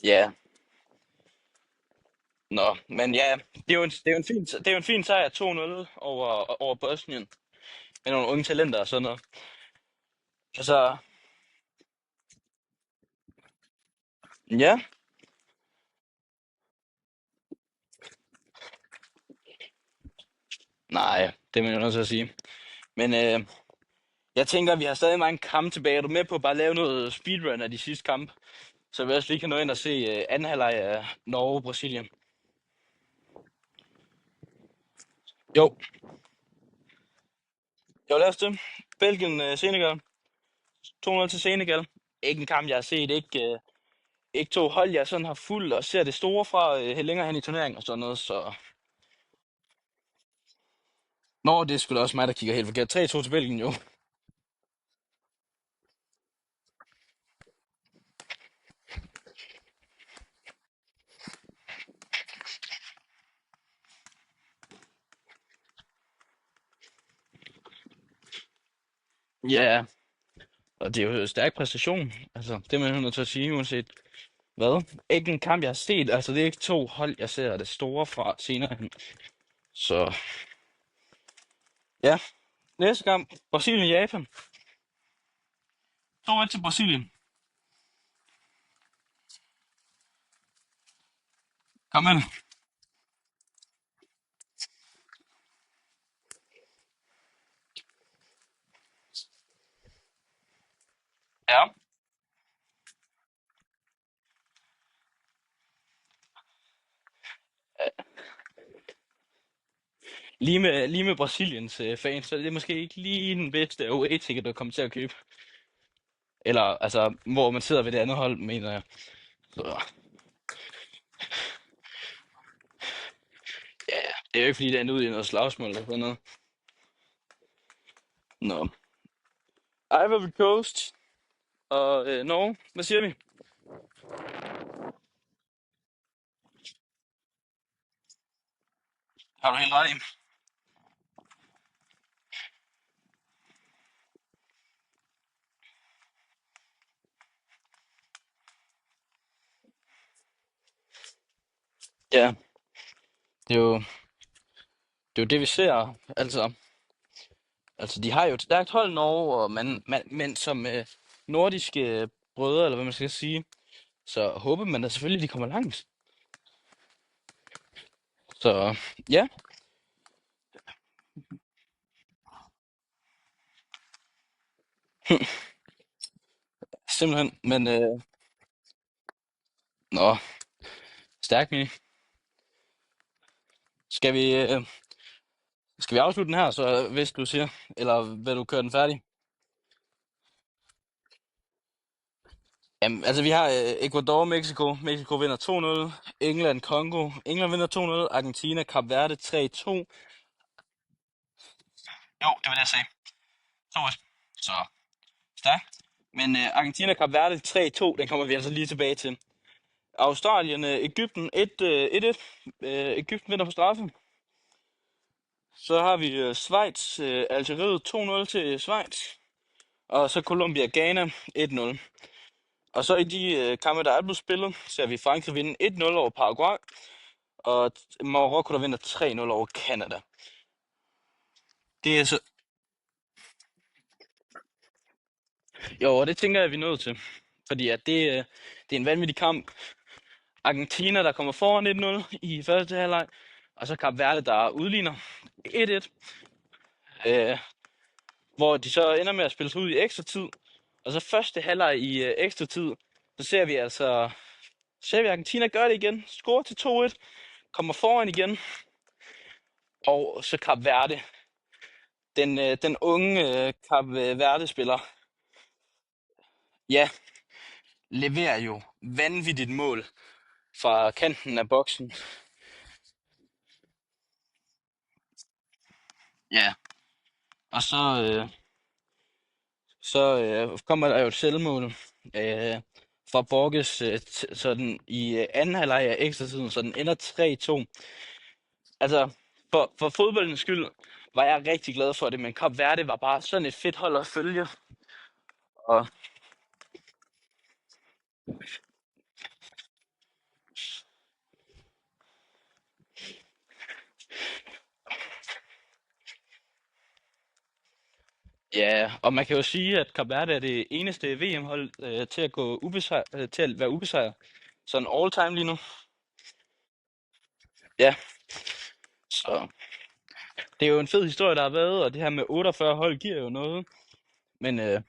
Ja, nå, men ja, det er jo en fin sejr 2-0 over Bosnien. Med nogle unge talenter og sådan noget. Altså, ja, nej, det er man jo nødt til at sige. Men jeg tænker, vi har stadig mange kampe tilbage. Er du med på at bare lave noget speedrun af de sidste kampe? Så vi også lige kan nå ind og se anden halvleg af Norge-Brasilien. Jo, lad os det. Belgien-Senegal. 2-0 til Senegal. Ikke en kamp, jeg har set. Ikke to hold, jeg sådan har fulgt og ser det store fra længere hen i turneringen og sådan noget. Så nå, det er sgu da også mig, der kigger helt forkert. 3-2 til Belgien, jo. Ja, og det er jo en stærk præstation. Altså, det er man jo nødt til at sige, uanset hvad. Ikke en kamp, jeg har set. Altså, det er ikke to hold, jeg ser det store fra senere hen. Så ja, næste kamp. Brasilien-Japan. 2-1 til Brasilien. Kom med. Ja. Lige med Brasiliens fans, så er det måske ikke lige den bedste away-ticket, der kommer til at købe. Eller, altså, hvor man sidder ved det andet hold, mener jeg. Så, ja, det er jo ikke fordi, det ender ud i noget slagsmål eller sådan noget. Nå. Ivory Coast og Norge. Hvad siger vi? Har du helt ret i? Ja, det er jo det, er jo det vi ser. Altså, de har jo et stærkt hold Norge, og men som nordiske brødre, eller hvad man skal sige, så håber man da selvfølgelig, de kommer langt. Så ja, simpelthen. Men nå, stærkt, Mini. Skal vi, skal vi afslutte den her, så hvis du siger, eller vil du køre den færdig? Jamen, altså vi har Ecuador, Mexico. Mexico vinder 2-0. England, Congo. England vinder 2-0. Argentina, Kap Verde 3-2. Jo, det var det, jeg sagde. 2-1. Så stærkt. Men Argentina, Kap Verde 3-2, den kommer vi altså lige tilbage til. Australien, Egypten 1-1. Egypten vinder på straffe. Så har vi Schweiz, Algeriet 2-0 til Schweiz. Og så Colombia, Ghana 1-0. Og så i de kampe, der er blevet spillet, ser vi Frankrig vinde 1-0 over Paraguay. Og Marokko, der vinder 3-0 over Canada. Det er så... Jo, og det tænker jeg, vi er nødt til. Fordi at det er en vanvittig kamp. Argentina, der kommer foran 1-0 i første halvleg. Og så Kap Verde, der udligner 1-1. Øh, hvor de så ender med at spille sig ud i ekstra tid. Og så første halvleg i ekstra tid, så ser vi Argentina gøre det igen. Score til 2-1. Kommer foran igen. Og så Kap Verde. Den unge Kap Verde-spiller, ja, leverer jo vanvittigt mål fra kanten af boksen. Ja, og så kommer der jo et selvmål fra Borges sådan i anden halvleg af ekstra tiden, så den ender 3-2. Altså, for fodboldens skyld var jeg rigtig glad for det, men Kap Verde var bare sådan et fedt hold at følge. Og ja, og man kan jo sige, at Kap Verde er det eneste VM-hold til at til at være ubesejret. Sådan all time lige nu. Ja, så det er jo en fed historie, der har været, og det her med 48 hold giver jo noget. Men,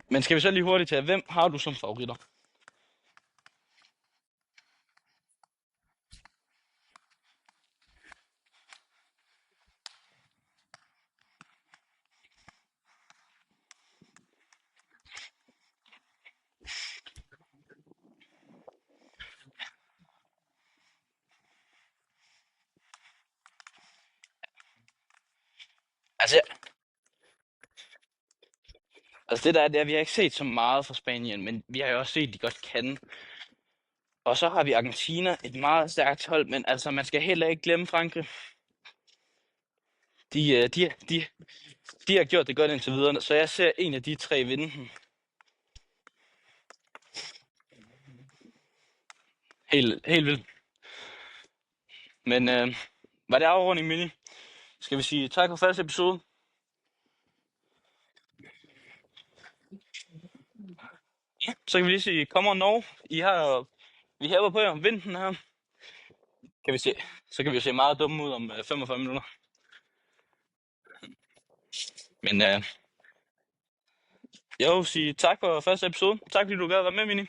men skal vi så lige hurtigt tage, hvem har du som favoritter? Altså, altså det der er, det er, vi har ikke set så meget fra Spanien, men vi har jo også set, at de godt kan. Og så har vi Argentina, et meget stærkt hold, men altså man skal heller ikke glemme Frankrig. de har gjort det godt indtil videre, så jeg ser en af de tre vinde den. Helt vildt. Men var det afrunding, Mini? Skal vi sige tak for første episode? Ja, så kan vi lige sige, kom on Norge. Vi hæver på jer. Vind den her. Kan vi se. Så kan vi se meget dumme ud om 45 minutter. Men jeg vil sige tak for første episode. Tak fordi du gad at være med, Mini.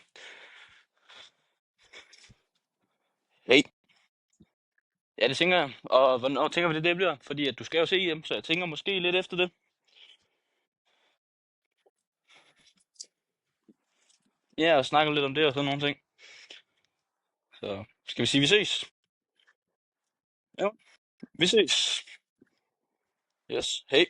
Hey. Ja, det tænker jeg. Og hvornår tænker vi det bliver? Fordi at du skal jo se hjem, så jeg tænker måske lidt efter det. Ja, og snakke lidt om det og sådan nogle ting. Så skal vi sige, vi ses? Ja, vi ses. Yes. Hej.